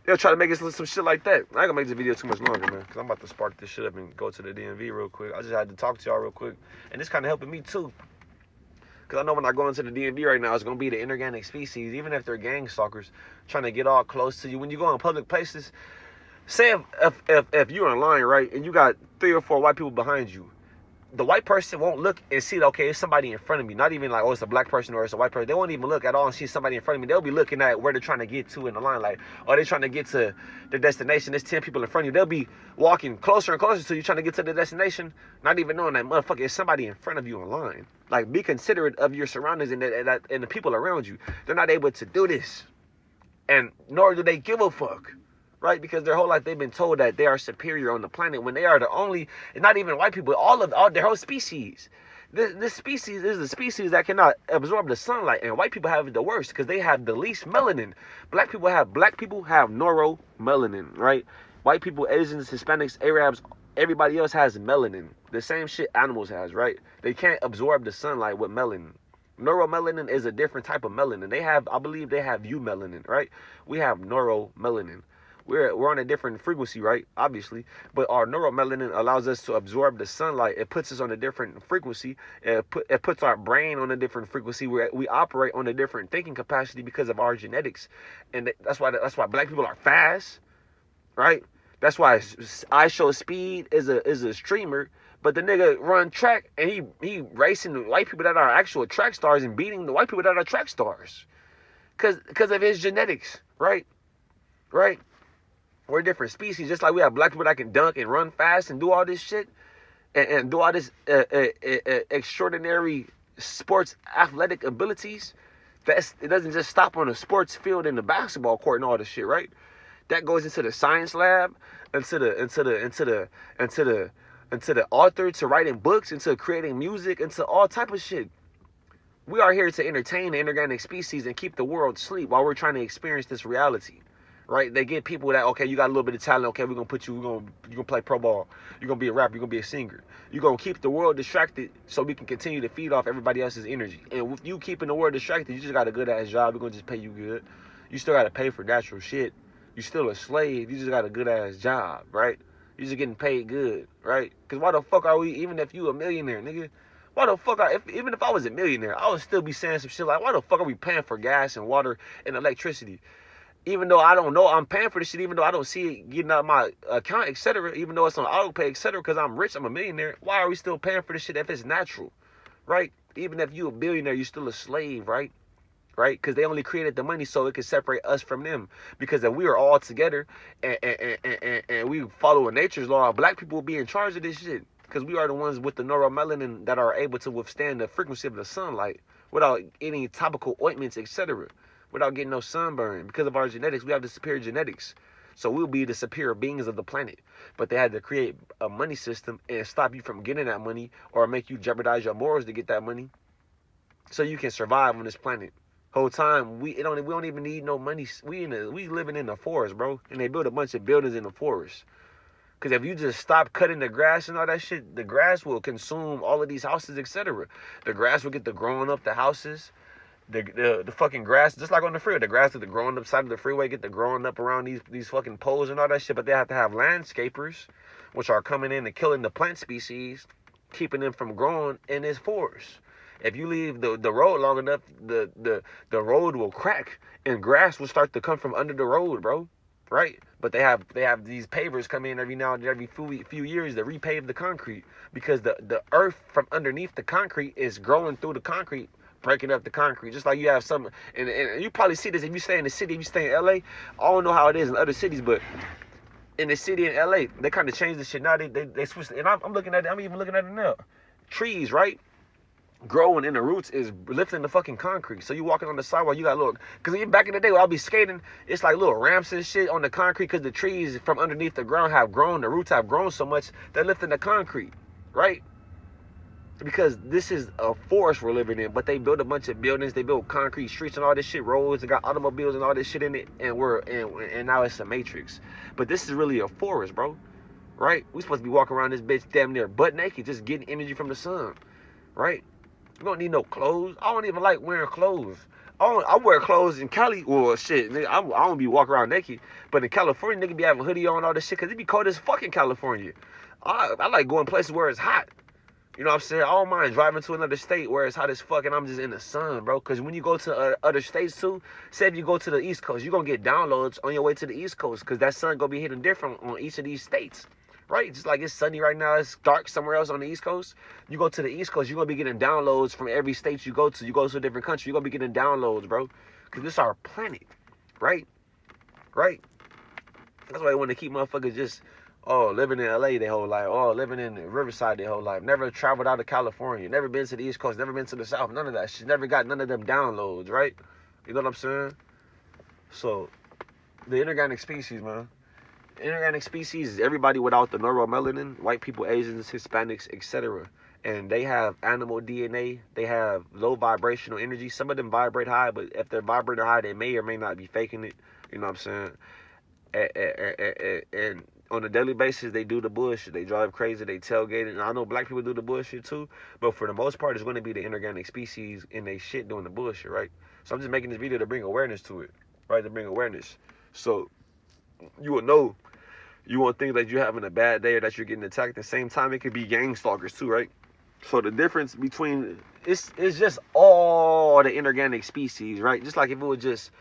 They'll try to make it some shit like that. I ain't gonna make this video too much longer, man, because I'm about to spark this shit up and go to the DMV real quick. I just had to talk to y'all real quick, and this kind of helping me too. Because I know when I go into the DMV right now, it's going to be the inorganic species, even if they're gang stalkers, trying to get all close to you. When you go in public places, say if you're in line, right, and you got 3 or 4 white people behind you, the white person won't look and see, okay, it's somebody in front of me. Not even like, oh, it's a black person or it's a white person. They won't even look at all and see somebody in front of me. They'll be looking at where they're trying to get to in the line. Like, oh, they're trying to get to their destination. There's 10 people in front of you. They'll be walking closer and closer to you, trying to get to the destination, not even knowing that motherfucker is somebody in front of you in line. Like, be considerate of your surroundings and the people around you. They're not able to do this. And nor do they give a fuck. Right? Because their whole life they've been told that they are superior on the planet when they are the only, and not even white people, all their whole species. This species is the species that cannot absorb the sunlight, and white people have it the worst because they have the least melanin. Black people have neuromelanin, right? White people, Asians, Hispanics, Arabs, everybody else has melanin. The same shit animals has, right? They can't absorb the sunlight with melanin. Neuromelanin is a different type of melanin. I believe they have eumelanin, right? We have neuromelanin. We're on a different frequency, right? Obviously. But our neuromelanin allows us to absorb the sunlight. It puts us on a different frequency. It puts our brain on a different frequency. We operate on a different thinking capacity because of our genetics. And that's why black people are fast, right? That's why I Show Speed is a streamer. But the nigga run track and he racing the white people that are actual track stars and beating the white people that are track stars. Because of his genetics, right? Right? We're different species, just like we have black people that can dunk and run fast and do all this shit and do all this extraordinary sports athletic abilities. It doesn't just stop on the sports field and the basketball court and all this shit, right? That goes into the science lab, into the author, to writing books, into creating music, into all type of shit. We are here to entertain the inorganic species and keep the world asleep while we're trying to experience this reality. Right? They get people that, okay, you got a little bit of talent, okay, you're gonna play pro ball, you're gonna be a rapper, you're gonna be a singer. You're gonna keep the world distracted so we can continue to feed off everybody else's energy. And with you keeping the world distracted, you just got a good ass job, we're gonna just pay you good. You still gotta pay for natural shit. You're still a slave, you just got a good ass job, right? You're just getting paid good, right? Cause why the fuck are we, even if you a millionaire, nigga? Why the fuck, even if I was a millionaire, I would still be saying some shit like, why the fuck are we paying for gas and water and electricity? even though I don't know I'm paying for this shit, even though I don't see it getting out of my account, etc., even though it's on auto pay, etc., because I'm rich, I'm a millionaire, why are we still paying for this shit if it's natural, right? Even if you're a billionaire, you're still a slave, right? Right? Because they only created the money so it could separate us from them. Because if we are all together and we follow nature's law, black people will be in charge of this shit. Because we are the ones with the neuromelanin that are able to withstand the frequency of the sunlight without any topical ointments, etc., without getting no sunburn. Because of our genetics, we have the superior genetics. So we'll be the superior beings of the planet. But they had to create a money system and stop you from getting that money or make you jeopardize your morals to get that money so you can survive on this planet. Whole time we don't even need no money. We living in the forest, bro, and they build a bunch of buildings in the forest. Cause if you just stop cutting the grass and all that shit, the grass will consume all of these houses, etc. The grass will get to growing up the houses. The fucking grass, just like on the freeway, the grass with the growing up side of the freeway get the growing up around these fucking poles and all that shit. But they have to have landscapers, which are coming in and killing the plant species, keeping them from growing in this forest. If you leave the road long enough, the road will crack and grass will start to come from under the road, bro. Right? But they have these pavers come in every now and then, every few years to repave the concrete because the earth from underneath the concrete is growing through the concrete, breaking up the concrete. Just like you have some, and you probably see this if you stay in the city, if you stay in LA. I don't know how it is in other cities, but in the city in LA, they kind of changed the shit. Now they switched, and I'm looking at it, I'm even looking at it now. Trees, right? Growing in the roots is lifting the fucking concrete. So you walking on the sidewalk, you got little, because back in the day when I'll be skating, it's like little ramps and shit on the concrete because the trees from underneath the ground have grown, the roots have grown so much, they're lifting the concrete, right? Because this is a forest we're living in, but they built a bunch of buildings, they built concrete streets and all this shit, roads, and got automobiles and all this shit in it, and now it's a matrix. But this is really a forest, bro, right? We supposed to be walking around this bitch damn near butt naked, just getting energy from the sun, right? You don't need no clothes. I don't even like wearing clothes. I wear clothes in Cali. Well, shit, nigga, I don't be walking around naked. But in California, nigga be having a hoodie on and all this shit because it be cold as fuck in California. I like going places where it's hot. You know what I'm saying? I don't mind driving to another state where it's hot as fuck and I'm just in the sun, bro. Because when you go to other states too, say if you go to the East Coast, you're going to get downloads on your way to the East Coast because that sun going to be hitting different on each of these states. Right? Just like it's sunny right now, it's dark somewhere else on the East Coast. You go to the East Coast, you're going to be getting downloads from every state you go to. You go to a different country, you're going to be getting downloads, bro. Because this is our planet. Right? Right? That's why they want to keep motherfuckers just, living in LA their whole life. Living in Riverside their whole life. Never traveled out of California. Never been to the East Coast. Never been to the South. None of that shit. Never got none of them downloads, right? You know what I'm saying? So, the inorganic species, man. Inorganic species is everybody without the neuromelanin, white people, Asians, Hispanics, etc. And they have animal DNA. They have low vibrational energy. Some of them vibrate high, but if they're vibrating high, they may or may not be faking it. You know what I'm saying? And on a daily basis, they do the bullshit. They drive crazy. They tailgate. And I know black people do the bullshit too. But for the most part, it's going to be the inorganic species and they shit doing the bullshit, right? So I'm just making this video to bring awareness to it, right? To bring awareness. So you will know. You won't think that you're having a bad day or that you're getting attacked. At the same time, it could be gang stalkers too, right? So the difference between, it's just all the inorganic species, right? Just like if it was just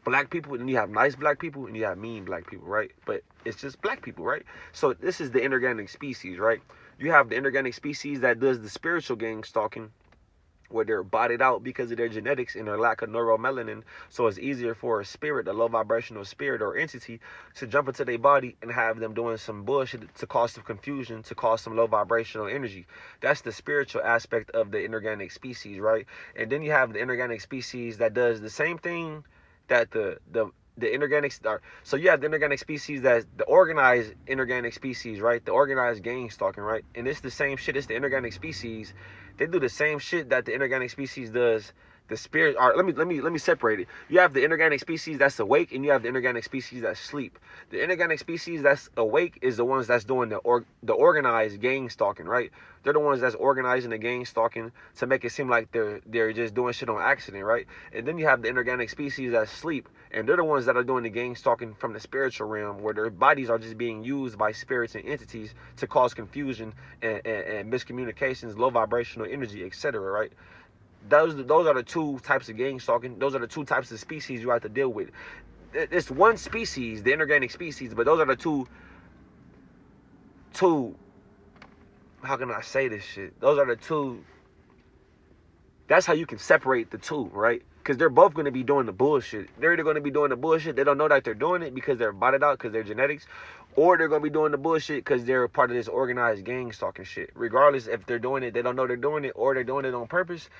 black people, and you have nice black people and you have mean black people, right? But it's just black people, right? So this is the inorganic species, right? You have the inorganic species that does the spiritual gang stalking, where they're bodied out because of their genetics and their lack of neuromelanin. So it's easier for a spirit, a low vibrational spirit or entity, to jump into their body and have them doing some bullshit to cause some confusion, to cause some low vibrational energy. That's the spiritual aspect of the inorganic species, right? And then you have the inorganic species that does the same thing that the inorganics are. So you have the inorganic species that's the organized inorganic species, right? The organized gang stalking, right? And it's the same shit. It's the inorganic species. They do the same shit that the inorganic species does. The spirit. All right, let me separate it. You have the inorganic species that's awake, and you have the inorganic species that sleep. The inorganic species that's awake is the ones that's doing the organized gang stalking, right? They're the ones that's organizing the gang stalking to make it seem like they're just doing shit on accident, right? And then you have the inorganic species that sleep, and they're the ones that are doing the gang stalking from the spiritual realm, where their bodies are just being used by spirits and entities to cause confusion and miscommunications, low vibrational energy, etc., right? Those are the two types of gang stalking. Those are the two types of species you have to deal with. it's one species, the inorganic species, but those are the two. How can I say this shit? Those are the two. That's how you can separate the two, right? Because they're both going to be doing the bullshit. They're either going to be doing the bullshit. They don't know that they're doing it because they're botted out because they're genetics. Or they're going to be doing the bullshit because they're part of this organized gang stalking shit. Regardless if they're doing it, they don't know they're doing it, or they're doing it on purpose.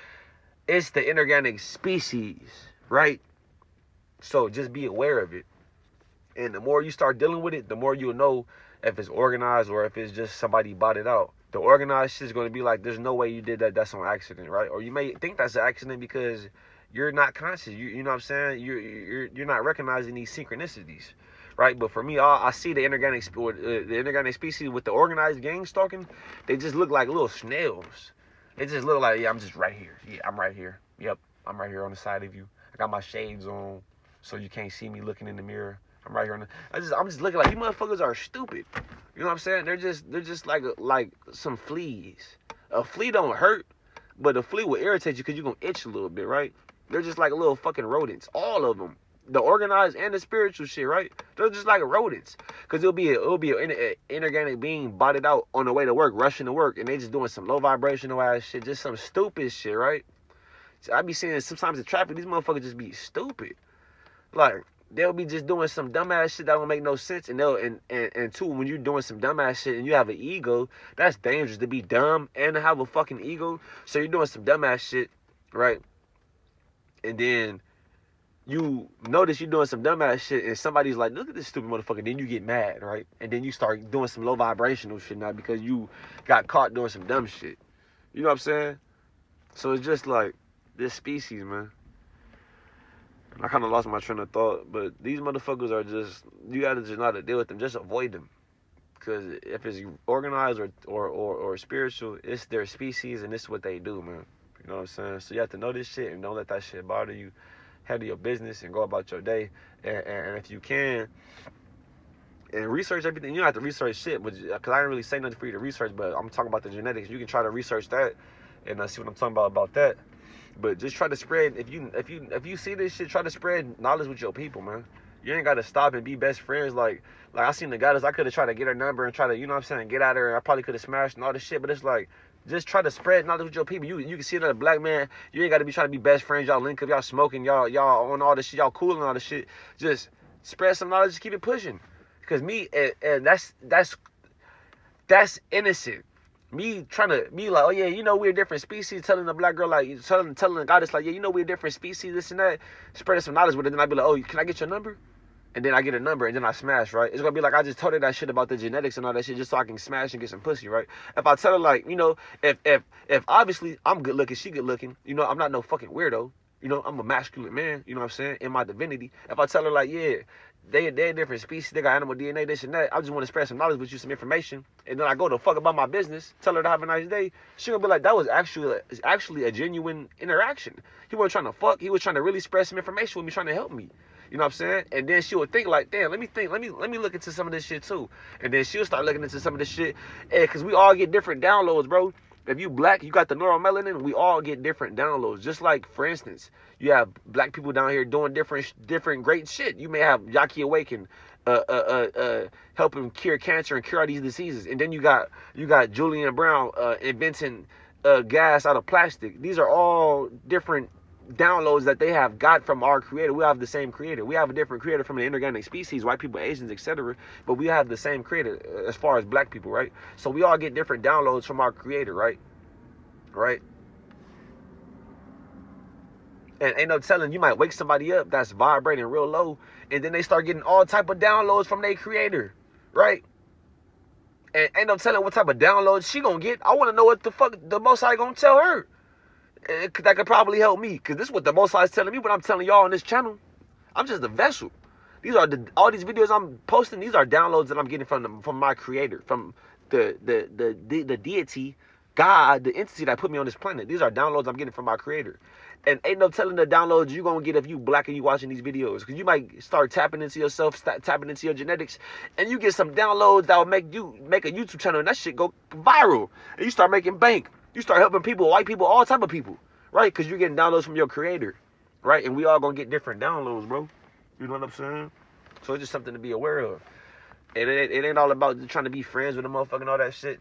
It's the inorganic species, right? So just be aware of it. And the more you start dealing with it, the more you'll know if it's organized or if it's just somebody botted out. The organized shit is going to be like, there's no way you did that. That's on accident, right? Or you may think that's an accident because you're not conscious. You know what I'm saying? You're not recognizing these synchronicities, right? But for me, I see the inorganic species with the organized gang stalking. They just look like little snails. They just look like, yeah, I'm just right here. Yeah, I'm right here. Yep, I'm right here on the side of you. I got my shades on, so you can't see me looking in the mirror. I'm right here on the. I'm just looking like you motherfuckers are stupid. You know what I'm saying? They're just like some fleas. A flea don't hurt, but a flea will irritate you because you're gonna itch a little bit, right? They're just like little fucking rodents, all of them. The organized and the spiritual shit, right? They're just like rodents, because it'll be an inorganic being botted out on the way to work, rushing to work, and they just doing some low vibrational ass shit, just some stupid shit, right? So I be seeing sometimes in traffic, these motherfuckers just be stupid, like. They'll be just doing some dumbass shit that don't make no sense, and two, when you're doing some dumbass shit and you have an ego, that's dangerous to be dumb and to have a fucking ego. So you're doing some dumbass shit, right? And then you notice you're doing some dumbass shit, and somebody's like, "Look at this stupid motherfucker." Then you get mad, right? And then you start doing some low vibrational shit now because you got caught doing some dumb shit. You know what I'm saying? So it's just like this species, man. I kind of lost my train of thought, but these motherfuckers are just, you gotta just know how to deal with them. Just avoid them. Because if it's organized or spiritual, it's their species and it's what they do, man. You know what I'm saying? So you have to know this shit and don't let that shit bother you. Handle your business and go about your day. And if you can, and research everything. You don't have to research shit, because I didn't really say nothing for you to research, but I'm talking about the genetics. You can try to research that and see what I'm talking about that. But just try to spread, if you see this shit, try to spread knowledge with your people, man. You ain't gotta stop and be best friends. Like I seen the goddess, I could have tried to get her number and try to, you know what I'm saying, get at her, and I probably could have smashed and all this shit. But it's like, just try to spread knowledge with your people. You can see that a black man, you ain't gotta be trying to be best friends. Y'all link up, y'all smoking, y'all on all this shit, y'all cool and all this shit. Just spread some knowledge, just keep it pushing. Because me, and that's innocent. Me trying to be like, oh yeah, you know we're a different species, telling the black girl, like, telling the goddess, like, yeah, you know we're a different species, this and that, spreading some knowledge with it. Then I'd be like, oh, can I get your number? And then I get a number, and then I smash, right? It's gonna be like I just told her that shit about the genetics and all that shit, just so I can smash and get some pussy, right? If I tell her, like, you know, if obviously I'm good looking, she good looking, you know, I'm not no fucking weirdo, you know, I'm a masculine man, you know what I'm saying, in my divinity. If I tell her, like, yeah, they're a different species, they got animal DNA, this and that, I just want to spread some knowledge with you, some information, and then I go to fuck about my business, tell her to have a nice day, she gonna be like, that was actually a genuine interaction. He wasn't trying to fuck, he was trying to really spread some information with me, trying to help me. You know what I'm saying? And then she would think like, damn, let me look into some of this shit too. And then she'll start looking into some of this shit. And cause we all get different downloads, bro. If you black, you got the neuromelanin, we all get different downloads. Just like, for instance, you have black people down here doing different great shit. You may have Yaki Awaken helping cure cancer and cure all these diseases. And then you got Julian Brown inventing gas out of plastic. These are all different downloads that they have got from our creator. We have the same creator. We have a different creator from the inorganic species, white people, Asians, etc. But we have the same creator as far as black people, right? So we all get different downloads from our creator, right? Right? And ain't no telling, you might wake somebody up that's vibrating real low, and then they start getting all type of downloads from their creator, right? And ain't no telling what type of downloads she gonna get. I want to know what the fuck the Most High gonna tell her. That could probably help me, because this is what the Most High is telling me, what I'm telling y'all on this channel. I'm just a vessel. These are all these videos I'm posting. These are downloads that I'm getting from my creator, from the deity, God, the entity that put me on this planet. These are downloads I'm getting from my creator. And ain't no telling the downloads you're gonna get if you black and you watching these videos, because you might start tapping into yourself, tapping into your genetics, and you get some downloads that will make a YouTube channel, and that shit go viral, and you start making bank. You start helping people, white people, all type of people, right? Because you're getting downloads from your creator, right? And we all gonna get different downloads, bro. You know what I'm saying? So it's just something to be aware of. And it ain't all about trying to be friends with a motherfucker and all that shit.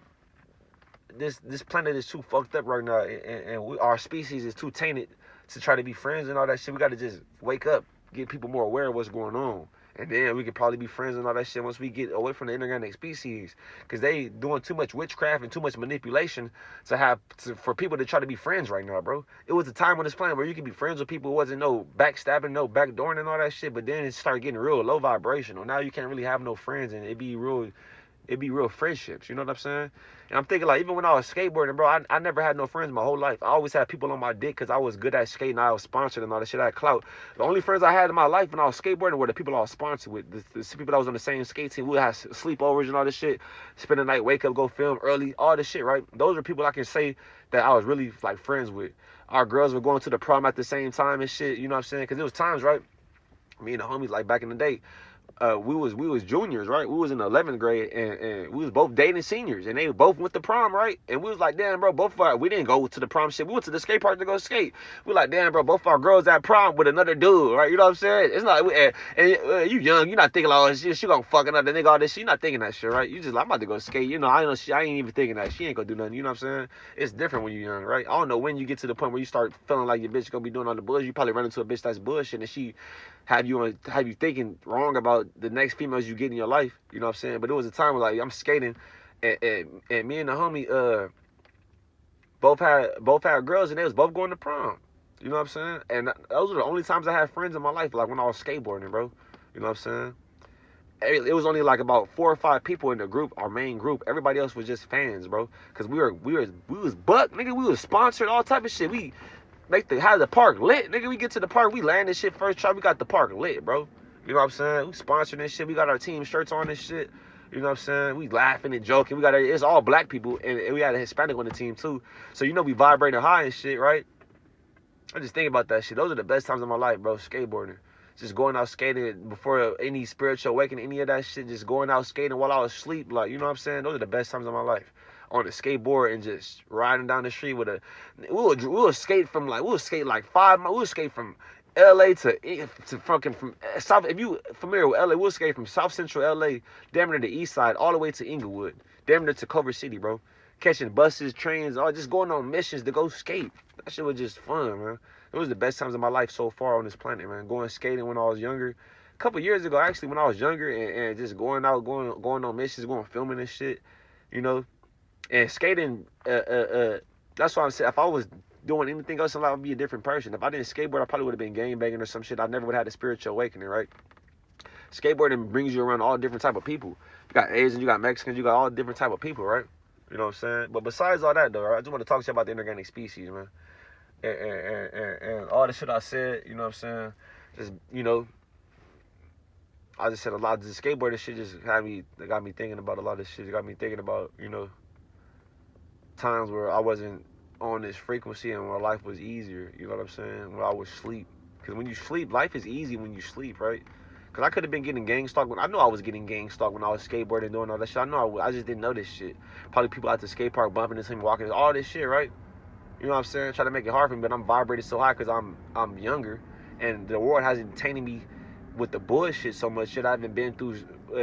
This planet is too fucked up right now, and our species is too tainted to try to be friends and all that shit. We got to just wake up, get people more aware of what's going on. And then we could probably be friends and all that shit once we get away from the inorganic species. Because they doing too much witchcraft and too much manipulation for people to try to be friends right now, bro. It was a time on this planet where you could be friends with people. It wasn't no backstabbing, no backdooring and all that shit. But then it started getting real low vibrational. Now you can't really have no friends, and it'd be real friendships. You know what I'm saying? And I'm thinking, like, even when I was skateboarding, bro, I never had no friends my whole life. I always had people on my dick because I was good at skating. I was sponsored and all that shit. I had clout. The only friends I had in my life when I was skateboarding were the people I was sponsored with. The people that was on the same skate team. We would have sleepovers and all this shit. Spend the night, wake up, go film early, all this shit, right? Those are people I can say that I was really, like, friends with. Our girls were going to the prom at the same time and shit. You know what I'm saying? Because it was times, right? Me and the homies, like, back in the day, we was juniors, right? We was in the 11th grade, and we was both dating seniors, and they both went to prom, right? And we was like, damn, bro, we didn't go to the prom shit. We went to the skate park to go skate. We like, damn, bro, both our girls at prom with another dude, right? You know what I'm saying? It's not, you young, you not thinking like, oh, she gonna fuck another nigga, all this shit. You not thinking that shit, right? You just like, I'm about to go skate. You know, I ain't even thinking that. She ain't gonna do nothing. You know what I'm saying? It's different when you're young, right? I don't know when you get to the point where you start feeling like your bitch gonna be doing all the bullshit. You probably run into a bitch that's bullshit, and she have you thinking wrong about the next females you get in your life. You know what I'm saying? But it was a time where, like, I'm skating, and me and the homie both had girls, and they was both going to prom. You know what I'm saying? And those were the only times I had friends in my life, like when I was skateboarding, bro. You know what I'm saying? It was only like about 4 or 5 people in the group, our main group. Everybody else was just fans, bro. Cause we was buck, nigga. We was sponsored, all type of shit. We had the park lit, nigga. We get to the park, we land this shit first try. We got the park lit, bro. You know what I'm saying? We sponsoring this shit. We got our team shirts on this shit. You know what I'm saying? We laughing and joking. It's all black people, and we had a Hispanic on the team too. So you know we vibrating high and shit, right? I just think about that shit. Those are the best times of my life, bro. Skateboarding. Just going out skating before any spiritual awakening, any of that shit. Just going out skating while I was asleep. Like, you know what I'm saying? Those are the best times of my life. On a skateboard and just riding down the street with we would skate like 5 miles. We would skate from LA to fucking from South. If you familiar with LA, we'll skate from South Central LA, damn near the east side, all the way to Inglewood, damn near to Culver City, bro. Catching buses, trains, all just going on missions to go skate. That shit was just fun, man. It was the best times of my life so far on this planet, man. Going skating when I was younger. A couple years ago, actually, when I was younger, and just going out, going on missions, going filming and shit, you know. And skating, that's why I'm saying, if I was doing anything else in life, I'd be a different person. If I didn't skateboard, I probably would have been gangbanging or some shit. I never would have had a spiritual awakening, right? Skateboarding brings you around all different type of people. You got Asians, you got Mexicans, you got all different type of people, right? You know what I'm saying? But besides all that, though, right, I just want to talk to you about the inorganic species, man. And all the shit I said, you know what I'm saying? Just, you know, I just said a lot of the skateboarding shit just got me thinking about a lot of shit. It got me thinking about, you know, times where I wasn't on this frequency and where life was easier, you know what I'm saying? Where I would sleep. Because when you sleep, life is easy when you sleep, right? Because I could have been getting gang stalked. I know I was getting gang stalked when I was skateboarding, doing all that shit. I know I just didn't know this shit. Probably people at the skate park bumping into me, walking, all this shit, right? You know what I'm saying? Try to make it hard for me, but I'm vibrating so high because I'm younger, and the world hasn't tainted me with the bullshit so much. Shit, I haven't been through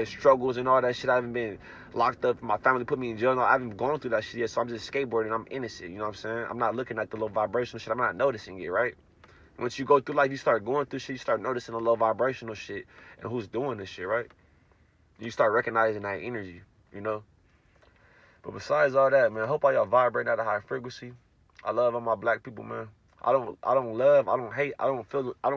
struggles and all that shit. I haven't been locked up. My family put me in jail. No, I haven't gone through that shit yet. So I'm just skateboarding. I'm innocent. You know what I'm saying? I'm not looking at the low vibrational shit. I'm not noticing it, right? Once you go through life, you start going through shit. You start noticing the low vibrational shit and who's doing this shit, right? You start recognizing that energy, you know? But besides all that, man, I hope all y'all vibrating at a high frequency. I love all my black people, man. I don't love, I don't hate, I don't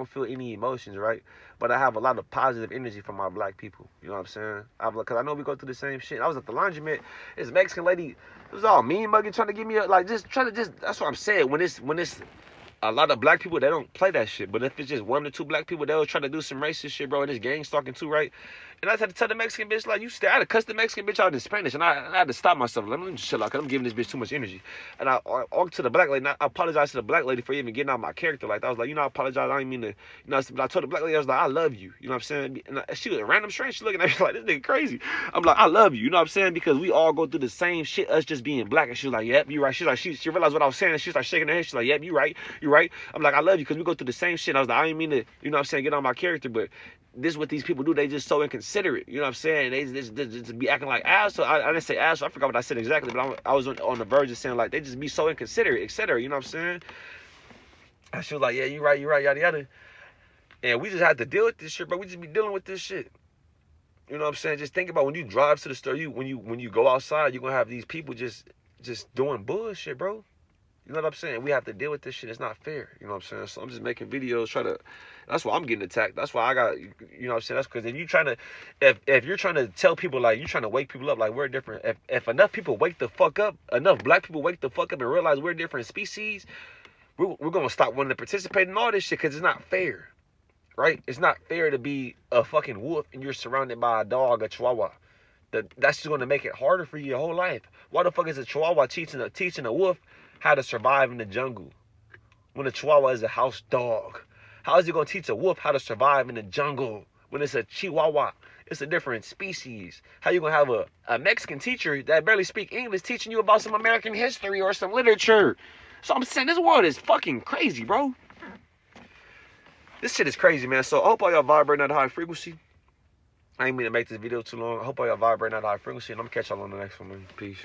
feel any emotions, right? But I have a lot of positive energy from my black people. You know what I'm saying? Because I know we go through the same shit. I was at the laundromat. This Mexican lady, it was all mean mugging, trying to give me that's what I'm saying. When it's a lot of black people, they don't play that shit. But if it's just 1 or 2 black people, they'll try to do some racist shit, bro. And this gang stalking too, right? And I had to tell the Mexican bitch, like, I had to cuss the Mexican bitch out in Spanish. And I had to stop myself. Let me just chill out, because I'm giving this bitch too much energy. And I walked to the black lady, and I apologized to the black lady for even getting out my character like that. I was like, I apologize. I didn't mean to, but I told the black lady, I was like, I love you. You know what I'm saying? And she was a random strange. She looking at me like, this nigga crazy. I'm like, I love you. You know what I'm saying? Because we all go through the same shit, us just being black. And she was like, yep, you right. She's like, she realized what I was saying. And she started shaking her head. She's like, yep, you right. you, right? I'm like, I love you because we go through the same shit. I was like, I didn't mean to, you know what I'm saying, get on my character, but this is what these people do. They just so inconsiderate. You know what I'm saying? They just be acting like assholes. I didn't say asshole. I forgot what I said exactly, but I was on the verge of saying, like, they just be so inconsiderate, etc. You know what I'm saying? And she was like, yeah, you right, yada, yada. And we just had to deal with this shit, bro. We just be dealing with this shit. You know what I'm saying? Just think about when you drive to the store, when you go outside, you're going to have these people just doing bullshit, bro. You know what I'm saying? We have to deal with this shit. It's not fair. You know what I'm saying? So I'm just making videos, that's why I'm getting attacked. That's why I got, you know what I'm saying? That's because if you're trying to tell people, like, you're trying to wake people up, like, we're different. If enough people wake the fuck up, enough black people wake the fuck up and realize we're different species, we're going to stop wanting to participate in all this shit because it's not fair, right? It's not fair to be a fucking wolf and you're surrounded by a dog, a chihuahua. That's just going to make it harder for you your whole life. Why the fuck is a chihuahua teaching a wolf how to survive in the jungle when a chihuahua is a house dog? How is he going to teach a wolf how to survive in the jungle when it's a chihuahua? It's a different species. How you going to have a Mexican teacher that barely speak English teaching you about some American history or some literature? So I'm saying this world is fucking crazy, bro. This shit is crazy, man. So I hope all y'all vibrating at a high frequency. I ain't mean to make this video too long. I hope all y'all vibrating at a high frequency, and I'm gonna catch y'all on the next one, man. Peace.